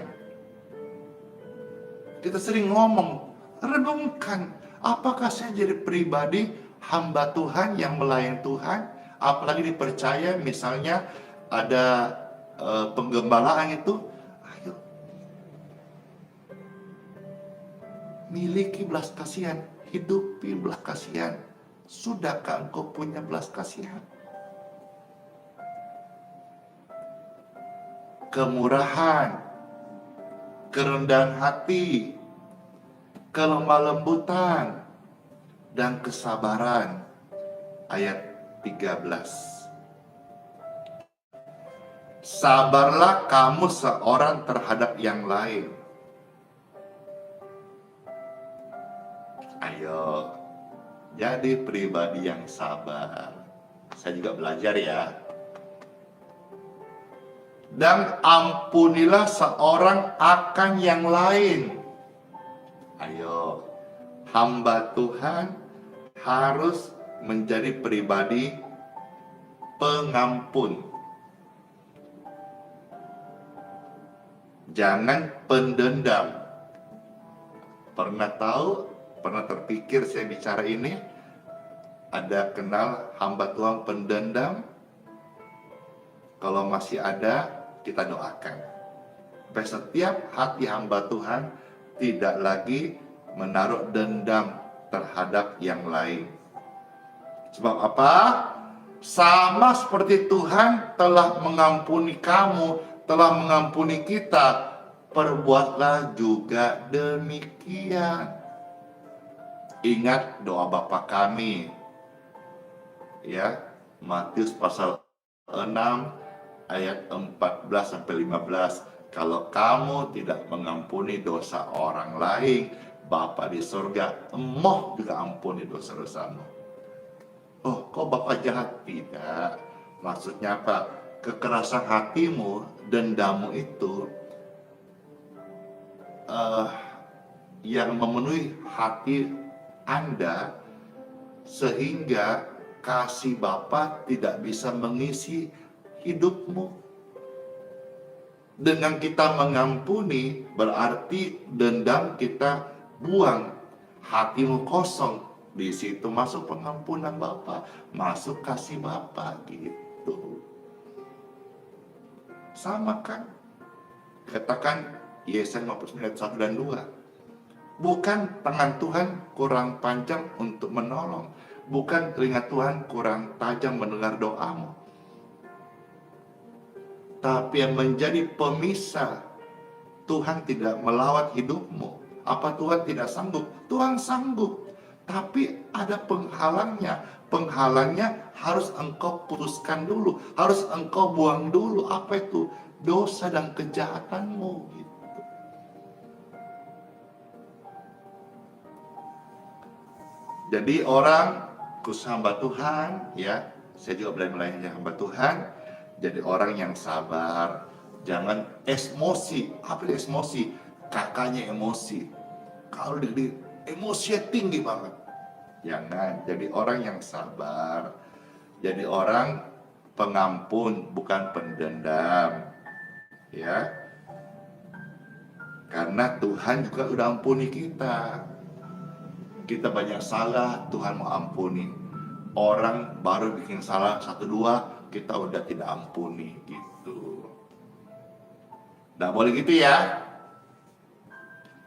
Kita sering ngomong, renungkan, apakah saya jadi pribadi hamba Tuhan yang melayani Tuhan, apalagi dipercaya misalnya ada penggembalaan itu, ayo miliki belas kasihan, hidupi belas kasihan. Sudahkah engkau punya belas kasihan? Kemurahan, kerendahan hati, kelemah lembutan, dan kesabaran. Ayat 13. Sabarlah kamu seorang terhadap yang lain. Ayo, jadi pribadi yang sabar. Saya juga belajar ya. Dan ampunilah seorang akan yang lain. Ayo, hamba Tuhan harus menjadi pribadi pengampun. Jangan pendendam. Pernah terpikir saya bicara ini? Ada kenal hamba Tuhan pendendam? Kalau masih ada, kita doakan. Supaya setiap hati hamba Tuhan tidak lagi menaruh dendam terhadap yang lain. Sebab apa? Sama seperti Tuhan telah mengampuni kamu, telah mengampuni kita, perbuatlah juga demikian. Ingat doa Bapa kami, ya, Matius pasal 6 ayat 14-15. Kalau kamu tidak mengampuni dosa orang lain, Bapa di surga emoh juga ampuni dosa-dosamu. Oh, kok Bapak jahat? Tidak. Maksudnya apa? kekerasan hatimu, dendammu itu yang memenuhi hati Anda, sehingga kasih Bapa tidak bisa mengisi hidupmu. Dengan kita mengampuni, berarti dendam kita buang, hatimu kosong. Di situ masuk pengampunan Bapa, masuk kasih Bapa gitu. Sama kan? Katakan Yesaya 59 ayat 1 dan 2. Bukan tangan Tuhan kurang panjang untuk menolong, bukan telinga Tuhan kurang tajam mendengar doamu, tapi yang menjadi pemisah, Tuhan tidak melawat hidupmu. Apa Tuhan tidak sanggup? Tuhan sanggup, tapi ada penghalangnya. Penghalangnya harus engkau putuskan dulu, harus engkau buang dulu. Apa itu? Dosa dan kejahatanmu gitu. Jadi orang khusus hamba Tuhan, ya, saya juga mulai hamba Tuhan, jadi orang yang sabar, jangan emosi. Apa itu emosi? Kakaknya emosi. Kalau dia emosinya tinggi banget, jangan. Jadi orang yang sabar, jadi orang pengampun, bukan pendendam, ya. Karena Tuhan juga udah ampuni kita. Kita banyak salah, Tuhan mau ampuni. Orang baru bikin salah 1-2, kita udah tidak ampuni gitu. Nggak boleh gitu ya.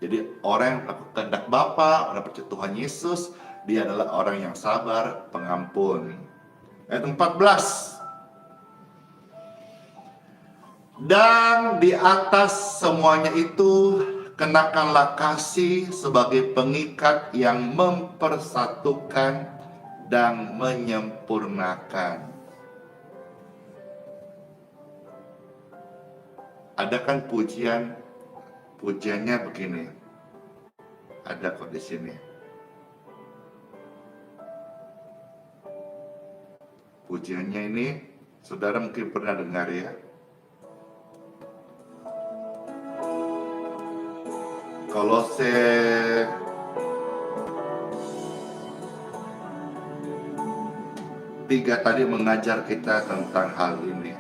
Jadi orang yang melakukan kehendak Bapa, orang percaya Tuhan Yesus, dia adalah orang yang sabar, pengampun. Ayat 14. Dan di atas semuanya itu, kenakanlah kasih sebagai pengikat yang mempersatukan dan menyempurnakan. Ada kan pujiannya begini. Ada kok di sini. Pujiannya ini, saudara mungkin pernah dengar ya. Kolose 3 tadi mengajar kita tentang hal ini.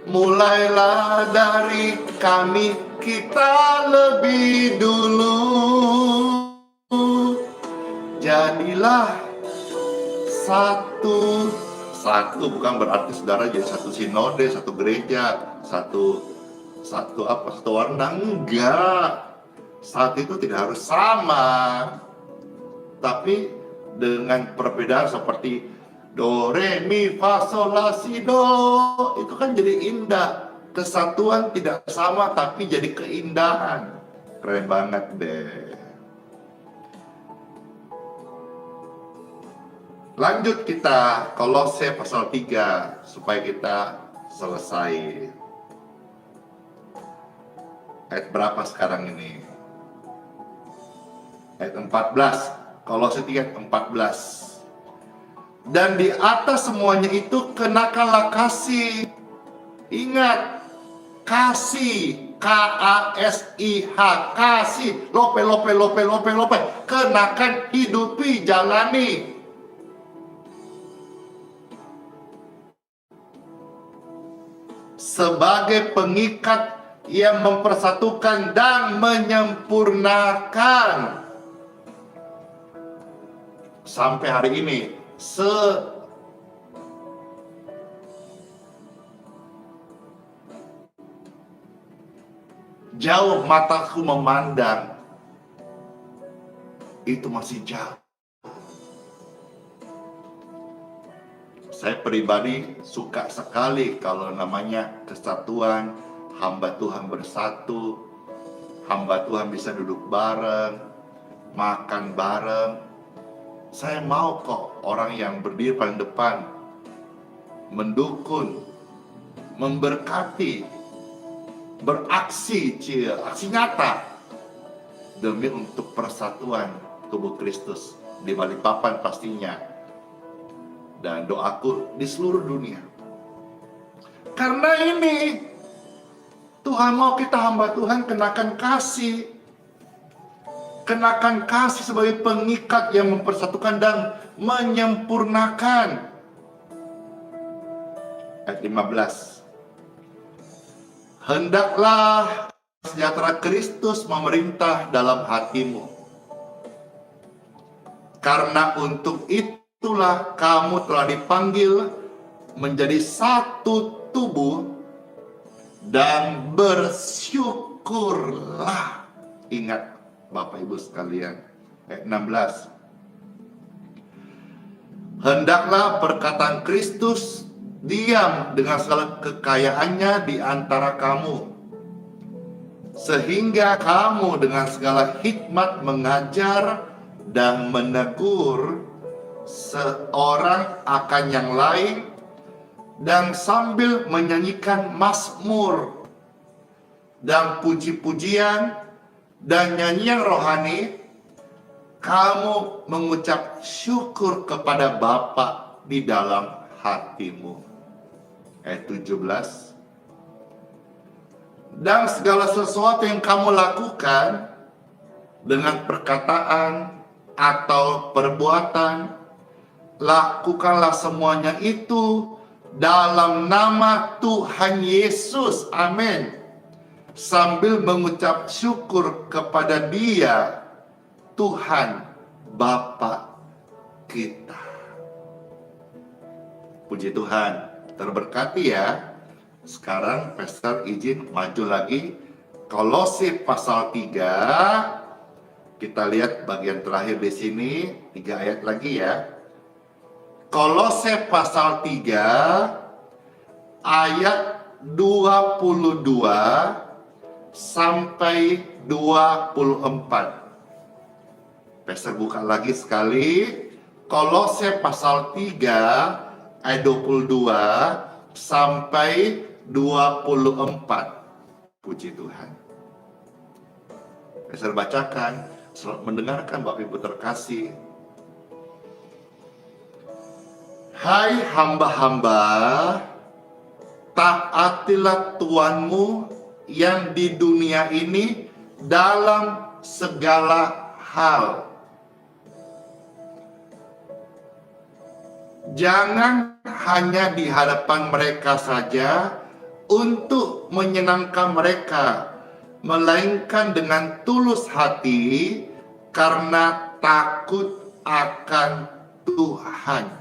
Mulailah dari kami, kita lebih dulu. Jadilah satu. Satu bukan berarti saudara jadi satu sinode, satu gereja, satu warna, enggak. Saat itu tidak harus sama, tapi dengan perbedaan seperti do, re, mi, fa, sol, la, si, do, itu kan jadi indah. Kesatuan tidak sama tapi jadi keindahan. Keren banget deh. Lanjut kita Kolose pasal 3 supaya kita selesai. Ayat berapa sekarang ini? Ayat 14. Kolose 3 ayat 14. Dan di atas semuanya itu kenakanlah kasih. Ingat, kasih, K-A-S-I-H, kasih, lope. Kenakan, hidupi, jalani. Sebagai pengikat yang mempersatukan dan menyempurnakan. Sampai hari ini, jauh mataku memandang, itu masih jauh. Saya pribadi suka sekali kalau namanya kesatuan, hamba Tuhan bersatu, hamba Tuhan bisa duduk bareng, makan bareng. Saya mau kok orang yang berdiri paling depan, mendukung, memberkati, beraksi, aksi nyata demi untuk persatuan tubuh Kristus di Balikpapan pastinya. dan doaku di seluruh dunia. Karena ini Tuhan mau kita hamba Tuhan kenakan kasih. Kenakan kasih sebagai pengikat yang mempersatukan dan menyempurnakan. Ayat 15. Hendaklah sejahtera Kristus memerintah dalam hatimu. Karena untuk itulah kamu telah dipanggil menjadi satu tubuh dan bersyukurlah. Ingat Bapak Ibu sekalian, ayat 16. Hendaklah perkataan Kristus diam dengan segala kekayaannya di antara kamu, sehingga kamu dengan segala hikmat mengajar dan menegur seorang akan yang lain, dan sambil menyanyikan mazmur dan puji-pujian dan nyanyian rohani, kamu mengucap syukur kepada Bapa di dalam hatimu. Ayat 17. Dan segala sesuatu yang kamu lakukan dengan perkataan atau perbuatan, lakukanlah semuanya itu dalam nama Tuhan Yesus. Amin. Sambil mengucap syukur kepada Dia, Tuhan Bapa kita. Puji Tuhan, terberkati ya. Sekarang Pastor izin maju lagi. Kolose pasal 3. Kita lihat bagian terakhir di sini, 3 ayat lagi ya. Kolose pasal 3 ayat 22 sampai 24. Pastor buka lagi sekali. Kolose pasal 3 ayat 22 sampai 24. Puji Tuhan. Pastor bacakan. Selamat mendengarkan Bapak Ibu terkasih. Hai hamba-hamba, taatilah Tuanmu yang di dunia ini dalam segala hal. Jangan hanya di hadapan mereka saja untuk menyenangkan mereka, melainkan dengan tulus hati karena takut akan Tuhan.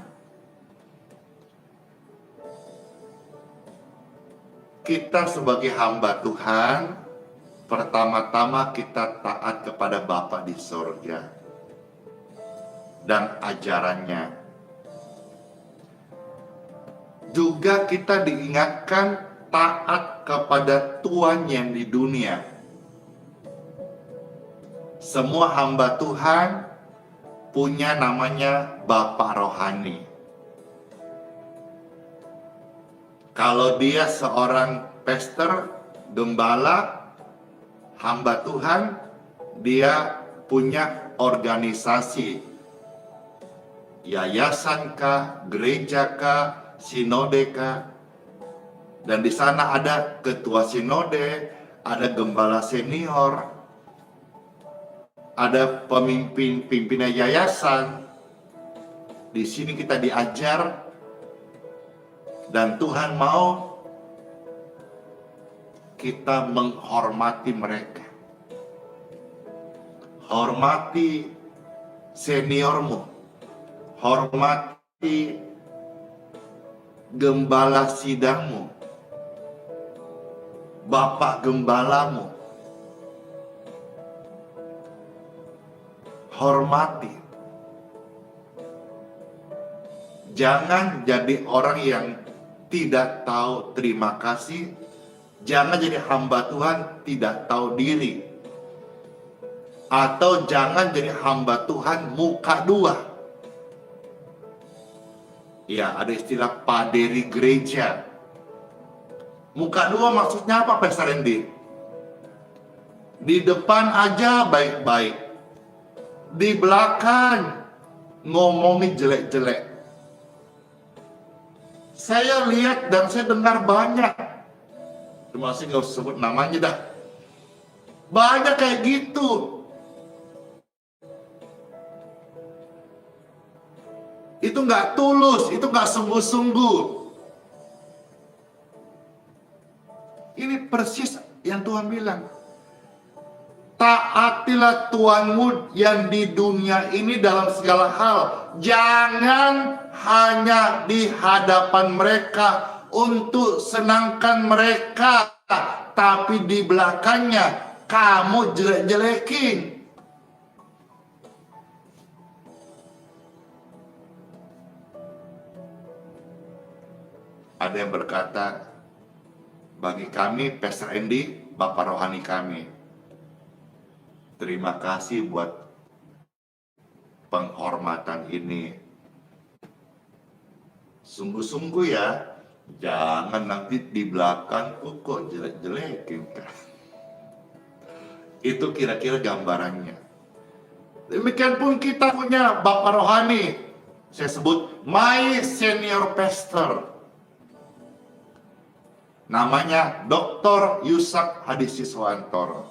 Kita sebagai hamba Tuhan, pertama-tama kita taat kepada Bapa di sorga dan ajarannya. Juga kita diingatkan taat kepada Tuhan yang di dunia. Semua hamba Tuhan punya namanya Bapa rohani. Kalau dia seorang pastor, gembala, hamba Tuhan, dia punya organisasi, yayasan kah, gereja kah, sinode kah, dan di sana ada ketua sinode, ada gembala senior, ada pimpinan yayasan. Di sini kita diajar. Dan Tuhan mau kita menghormati mereka. Hormati seniormu. Hormati gembala sidangmu. Bapak gembalamu. Hormati. Jangan jadi orang yang tidak tahu terima kasih. Jangan jadi hamba Tuhan tidak tahu diri. Atau jangan jadi hamba Tuhan muka dua. Ya, ada istilah paderi gereja. Muka dua maksudnya apa, Pastor Randy? Di depan aja baik-baik, di belakang ngomongin jelek-jelek. Saya lihat dan saya dengar banyak, termasuk nggak usah sebut namanya dah. Banyak kayak gitu. Itu nggak tulus, itu nggak sungguh-sungguh. Ini persis yang Tuhan bilang. Taatilah Tuhanmu yang di dunia ini dalam segala hal. Jangan hanya di hadapan mereka untuk senangkan mereka, tapi di belakangnya kamu jelek-jelekin. Ada yang berkata, bagi kami, Pastor Andy, Bapak rohani kami, terima kasih buat penghormatan ini. Sungguh-sungguh ya, jangan nanti di belakangku kok jelek-jelekin kan. Itu kira-kira gambarannya. Demikian pun kita punya Bapak rohani, saya sebut my senior pastor. Namanya Dr. Yusak Hadisiswantoro.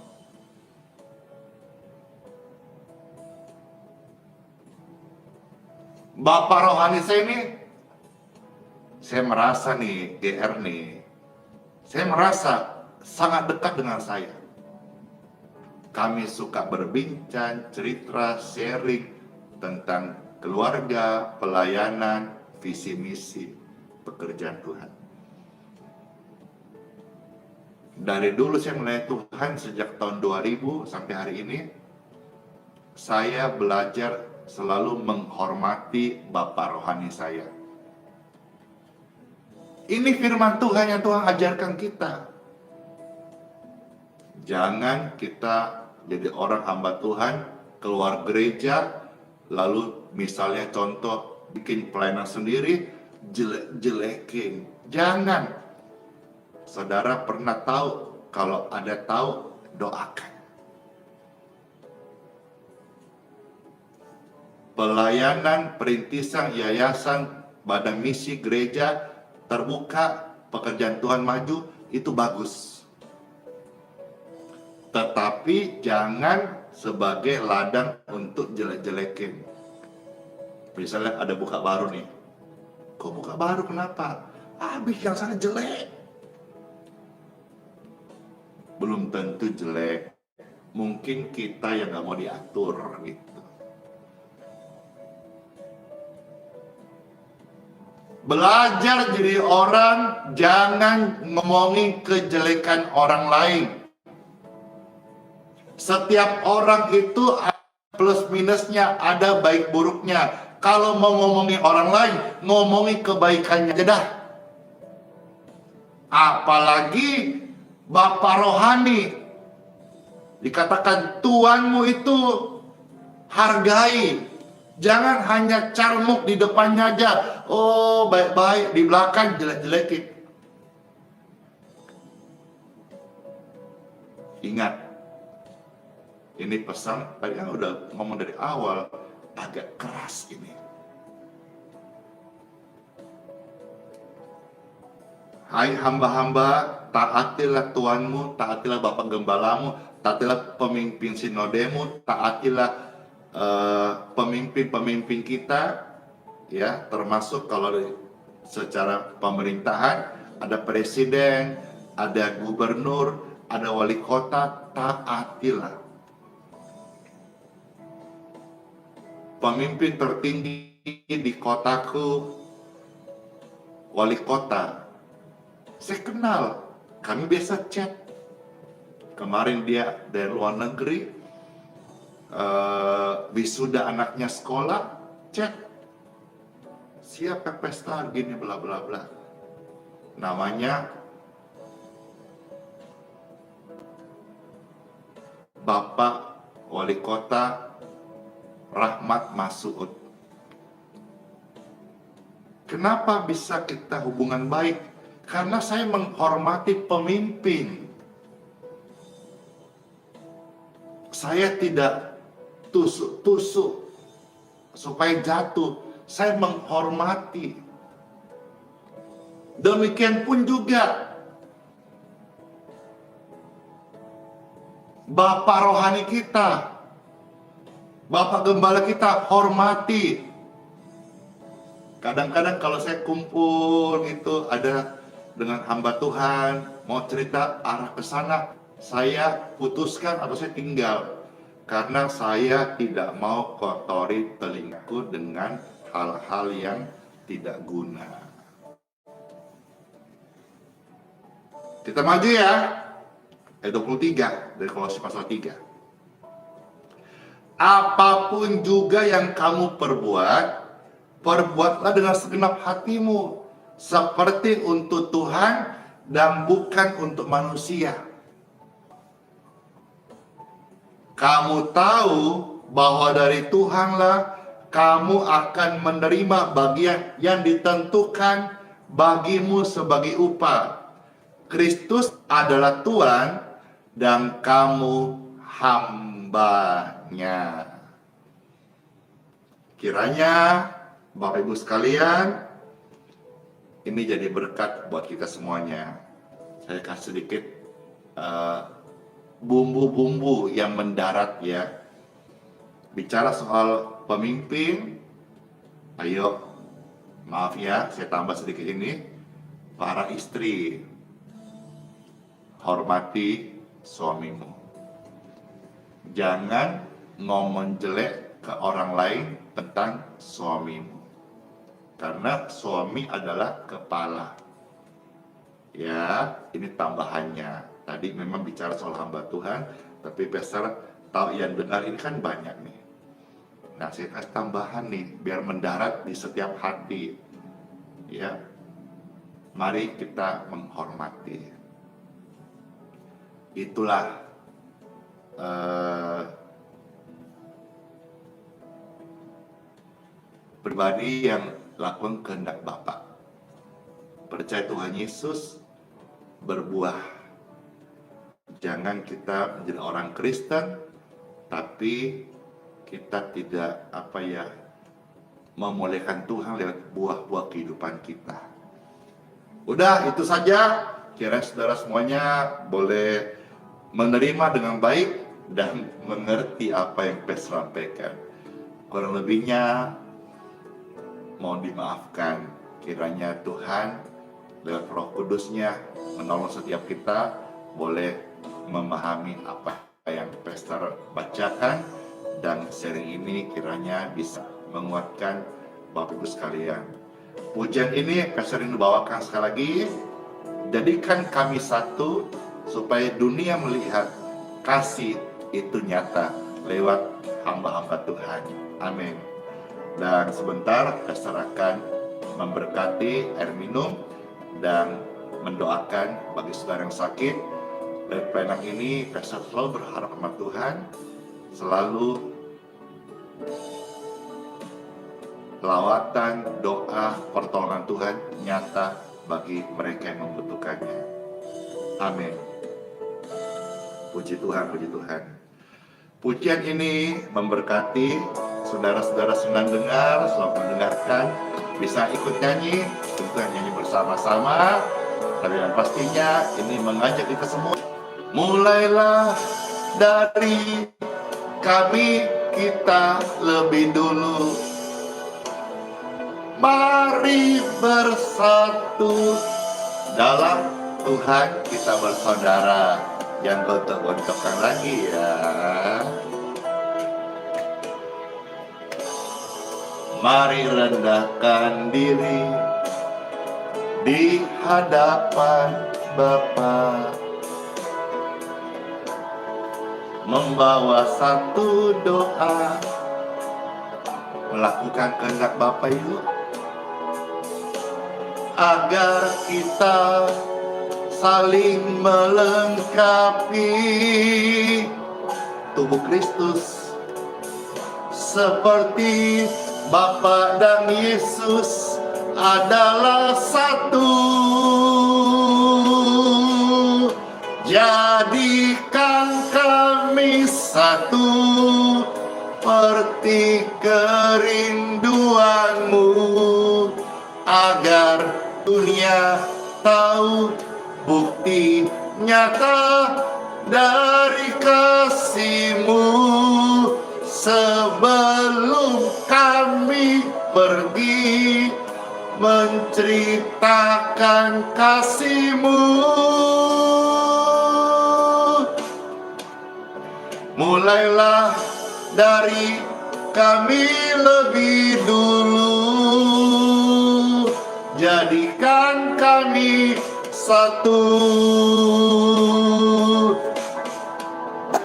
Bapak rohani saya ini, saya merasa nih, GR nih, saya merasa sangat dekat dengan saya. Kami suka berbincang, cerita, sharing tentang keluarga, pelayanan, visi misi, pekerjaan Tuhan. Dari dulu saya melayani Tuhan sejak tahun 2000 sampai hari ini, saya belajar selalu menghormati Bapak rohani saya. Ini firman Tuhan yang Tuhan ajarkan kita. Jangan kita jadi orang hamba Tuhan, keluar gereja, lalu misalnya contoh bikin pelayanan sendiri, jelek-jelekin. Jangan. Saudara pernah tahu, kalau ada tahu, doakan. Pelayanan, perintisan, yayasan, badan misi, gereja, terbuka, pekerjaan Tuhan maju, itu bagus. Tetapi jangan sebagai ladang untuk jelek-jelekin. Misalnya ada buka baru nih. Kok buka baru kenapa? Habis yang sana jelek. Belum tentu jelek. Mungkin kita yang nggak mau diatur gitu. Belajar jadi orang, jangan ngomongin kejelekan orang lain. Setiap orang itu plus minusnya, ada baik buruknya. Kalau mau ngomongin orang lain, ngomongin kebaikannya aja dah. Apalagi Bapak rohani, dikatakan Tuhanmu itu hargai. Jangan hanya carmuk di depannya aja. Oh baik-baik, di belakang jelek-jelekin. Ingat, ini pesan tadi kan udah ngomong dari awal, agak keras ini. Hai hamba-hamba, taatilah Tuhanmu, taatilah Bapak Gembalamu, taatilah pemimpin sinodemu, taatilah pemimpin-pemimpin kita, ya, termasuk kalau secara pemerintahan ada presiden, ada gubernur, ada wali kota, taatilah. Pemimpin tertinggi di kotaku, wali kota, saya kenal, kami biasa chat. Kemarin dia dari luar negeri, wisuda anaknya sekolah, chat. Siapa pesta gini bla bla bla. Namanya Bapak Wali Kota Rahmat Masuud. Kenapa bisa kita hubungan baik? Karena saya menghormati pemimpin. Saya tidak tusuk-tusuk supaya jatuh. Saya menghormati. Demikian pun juga Bapak rohani kita, Bapak gembala kita, hormati. Kadang-kadang kalau saya kumpul gitu, ada dengan hamba Tuhan, mau cerita arah ke sana, saya putuskan atau saya tinggal. Karena saya tidak mau kotori telingaku dengan hal-hal yang tidak guna. Kita maju ya. Ayat 23 dari Kolose pasal 3. Apapun juga yang kamu perbuat, perbuatlah dengan segenap hatimu, seperti untuk Tuhan dan bukan untuk manusia. Kamu tahu bahwa dari Tuhanlah kamu akan menerima bagian yang ditentukan bagimu sebagai upah. Kristus adalah Tuhan dan kamu hambanya. Kiranya Bapak Ibu sekalian, ini jadi berkat buat kita semuanya. Saya kasih sedikit bumbu-bumbu yang mendarat ya. Bicara soal pemimpin, ayo, maaf ya, saya tambah sedikit ini. Para istri, hormati suamimu. Jangan ngomong jelek ke orang lain tentang suamimu. Karena suami adalah kepala. Ya, ini tambahannya. Tadi memang bicara soal hamba Tuhan, tapi pastor tahu yang dengar ini kan banyak nih. Nah, saya kasih tambahan nih, biar mendarat di setiap hati. Ya, mari kita menghormati. Itulah pribadi yang lakukan kehendak Bapa. Percaya Tuhan Yesus, berbuah. Jangan kita menjadi orang Kristen, tapi kita tidak memulihkan Tuhan lewat buah-buah kehidupan kita. Udah, itu saja. Kira saudara semuanya boleh menerima dengan baik dan mengerti apa yang saya sampaikan. Kurang lebihnya mohon dimaafkan. Kiranya Tuhan lewat Roh Kudus-Nya menolong setiap kita boleh memahami apa yang pastor bacakan, dan sharing ini kiranya bisa menguatkan Bapak Ibu sekalian. Pujian ini pastor ini bawakan sekali lagi. Jadikan kami satu supaya dunia melihat kasih itu nyata lewat hamba-hamba Tuhan. Amin. Dan sebentar pastor akan memberkati air minum dan mendoakan bagi saudara yang sakit. Dari pelayanan ini pastor selalu berharap sama Tuhan, selalu lawatan, doa, pertolongan Tuhan nyata bagi mereka yang membutuhkannya. Amin. Puji Tuhan, puji Tuhan. Pujian ini memberkati saudara-saudara senang dengar, selalu mendengarkan, bisa ikut nyanyi, tentu nyanyi bersama-sama. Tapi yang pastinya ini mengajak kita semua. Mulailah dari kami kita lebih dulu. Mari bersatu dalam Tuhan, kita bersaudara. Yang gontok-gontokkan lagi ya. Mari rendahkan diri di hadapan Bapa, membawa satu doa, melakukan kehendak Bapa yuk, agar kita saling melengkapi tubuh Kristus, seperti Bapa dan Yesus adalah satu. Jadikan kami satu seperti kerinduanmu, agar dunia tahu bukti nyata dari kasih-Mu. Sebelum kami pergi menceritakan kasih-Mu, mulailah dari kami lebih dulu, jadikan kami satu.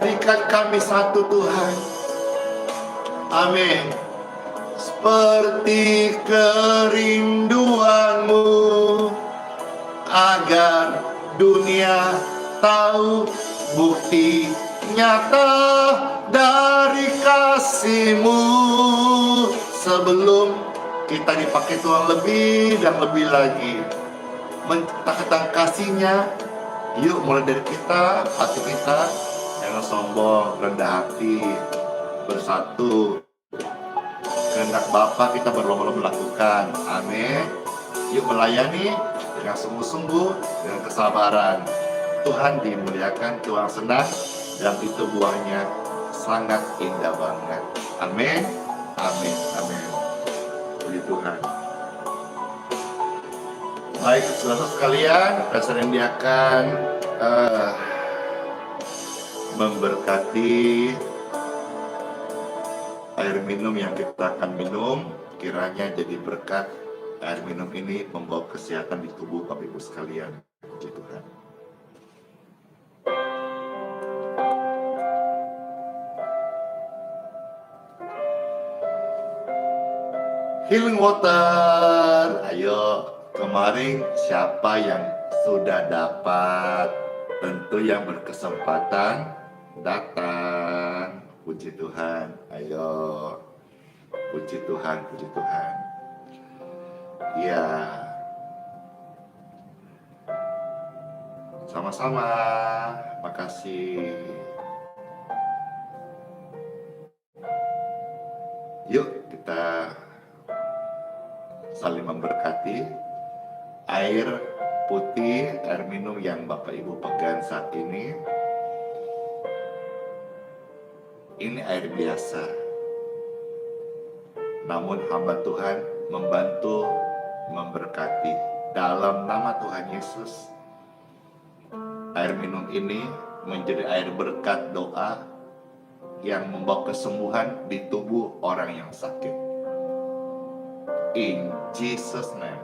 Jadikan kami satu, Tuhan. Amin. Seperti kerinduan-Mu, agar dunia tahu bukti nyata dari kasih-Mu. Sebelum kita dipakai Tuhan lebih dan lebih lagi menceritakan kasih-Nya, yuk mulai dari kita, hati kita jangan sombong, rendah hati, bersatu. Kehendak Bapa kita berlomba-lomba melakukan. Amin. Yuk melayani dengan sungguh-sungguh, dengan kesabaran. Tuhan dimuliakan, Tuhan senang, dan itu buahnya sangat indah banget. Amin. Amin. Amin. Puji Tuhan. Baik, saudara sekalian, Pastor Randy akan memberkati air minum yang kita akan minum. Kiranya jadi berkat. Air minum ini membawa kesehatan di tubuh Bapak Ibu sekalian. Puji Tuhan. Healing water. Ayo, kemarin siapa yang sudah dapat? Tentu yang berkesempatan datang. Puji Tuhan. Ayo. Puji Tuhan, puji Tuhan. Ya. Sama-sama. Makasih. Yuk kita saling memberkati. Air putih, air minum yang Bapak Ibu pegang saat ini air biasa. Namun hamba Tuhan membantu, memberkati dalam nama Tuhan Yesus. Air minum ini menjadi air berkat doa yang membawa kesembuhan di tubuh orang yang sakit. In Jesus' name.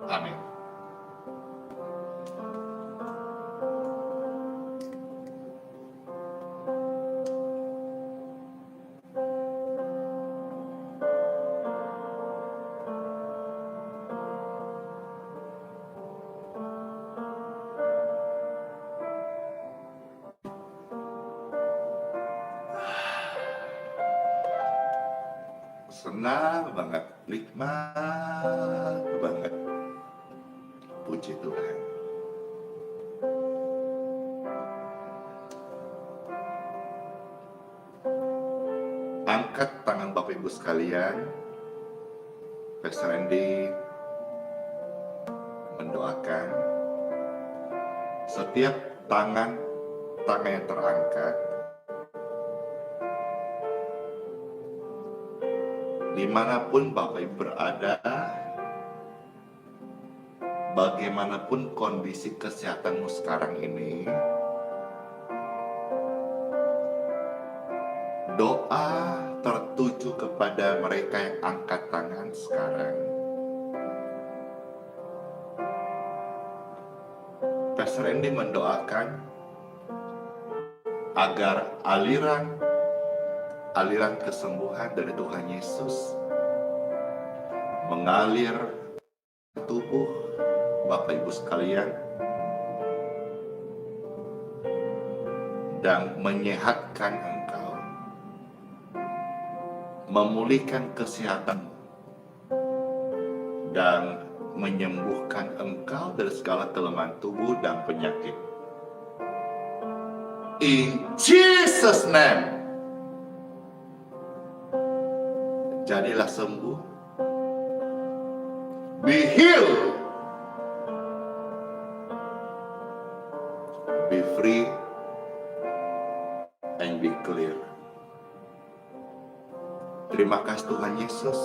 Amin. Senang banget, nikmat banget. Puji Tuhan. Angkat tangan Bapak Ibu sekalian. Pastor Randy mendoakan setiap tangan yang terangkat, dimanapun Bapak Ibu berada, bagaimanapun kondisi kesehatanmu sekarang ini, doa tertuju kepada mereka yang angkat tangan sekarang. Pastor Randy mendoakan agar aliran kesembuhan dari Tuhan Yesus mengalir tubuh Bapak Ibu sekalian dan menyehatkan engkau, memulihkan kesehatanmu, dan menyembuhkan engkau dari segala kelemahan tubuh dan penyakit. In Jesus' name. jadilah sembuh, be healed, be free, and be clear. Terima kasih Tuhan Yesus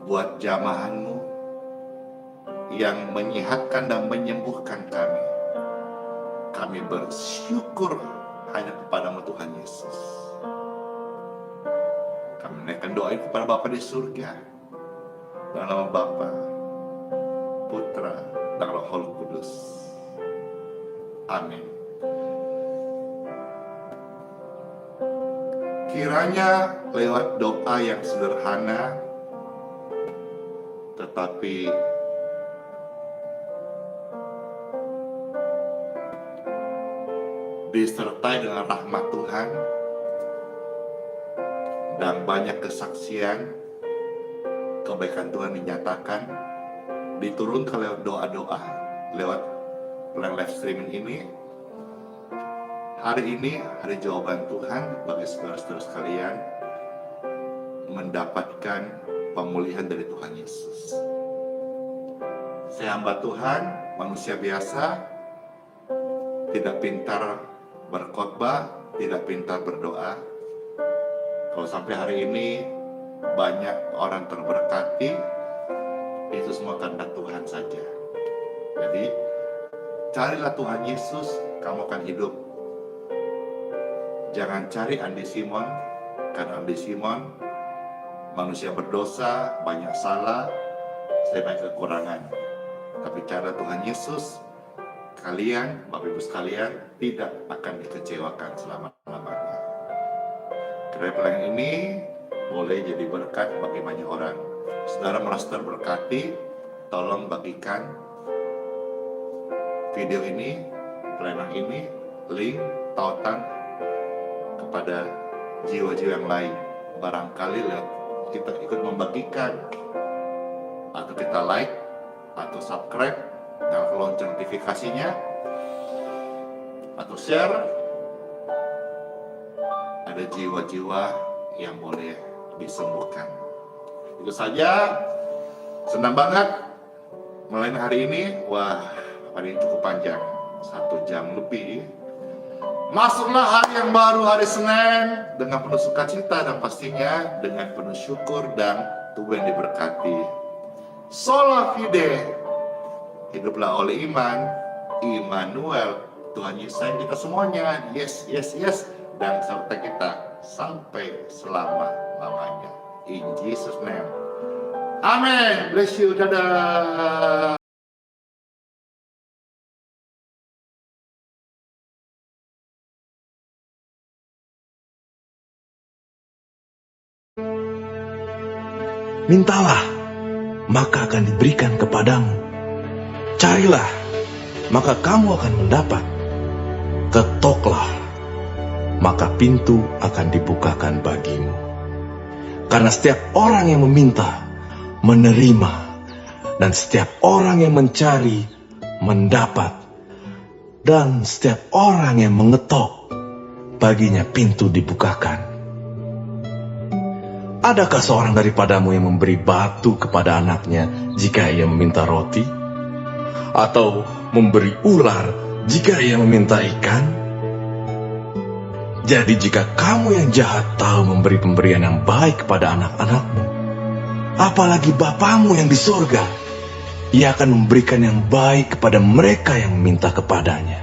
buat jamahan-Mu yang menyehatkan dan menyembuhkan kami. Kami bersyukur hanya kepada-Mu Tuhan Yesus. Kami menaikkan doa kepada Bapa di surga, dalam nama Bapa, Putra, dan Roh Kudus. Amin. Kiranya lewat doa yang sederhana tetapi disertai dengan rahmat Tuhan dan banyak kesaksian kebaikan Tuhan dinyatakan, diturunkan lewat doa-doa, lewat live streaming ini. Hari ini hari jawaban Tuhan bagi saudara-saudara sekalian mendapatkan pemulihan dari Tuhan Yesus. Saya hamba Tuhan, manusia biasa, tidak pintar berkhotbah, tidak pintar berdoa. Kalau sampai hari ini banyak orang terberkati, itu semua kehendak Tuhan saja. Jadi carilah Tuhan Yesus, kamu akan hidup. Jangan cari Andi Simon, karena Andi Simon manusia berdosa, banyak salah, saya banyak kekurangan. Tapi cara Tuhan Yesus, kalian, Bapak Ibu sekalian, tidak akan dikecewakan selama-lamanya. Kiranya pelayanan ini boleh jadi berkat bagi banyak orang. Saudara merasa terberkati, tolong bagikan video ini, pelayanan ini, link, tautan kepada jiwa-jiwa yang lain. Barangkali kita ikut membagikan, atau kita like, atau subscribe, nyalakan lonceng notifikasinya, atau share. Ada jiwa-jiwa yang boleh disembuhkan. Itu saja. Senang banget melayani hari ini. Wah, hari ini cukup panjang, 1 jam lebih. Masuklah hari yang baru, hari Senin, dengan penuh sukacita dan pastinya dengan penuh syukur dan tubuh yang diberkati. Sola fide, hiduplah oleh iman, Immanuel, Tuhan Yesus sayang kita semuanya, yes, yes, yes, dan serta kita sampai selama-lamanya. In Jesus' name. Amen. Bless you. Dadah. Mintalah, maka akan diberikan kepadamu. Carilah, maka kamu akan mendapat. Ketoklah, maka pintu akan dibukakan bagimu. Karena setiap orang yang meminta, menerima. Dan setiap orang yang mencari, mendapat. Dan setiap orang yang mengetok, baginya pintu dibukakan. Adakah seorang daripadamu yang memberi batu kepada anaknya jika ia meminta roti? Atau memberi ular jika ia meminta ikan? Jadi jika kamu yang jahat tahu memberi pemberian yang baik kepada anak-anakmu, apalagi Bapamu yang di surga, ia akan memberikan yang baik kepada mereka yang meminta kepadanya.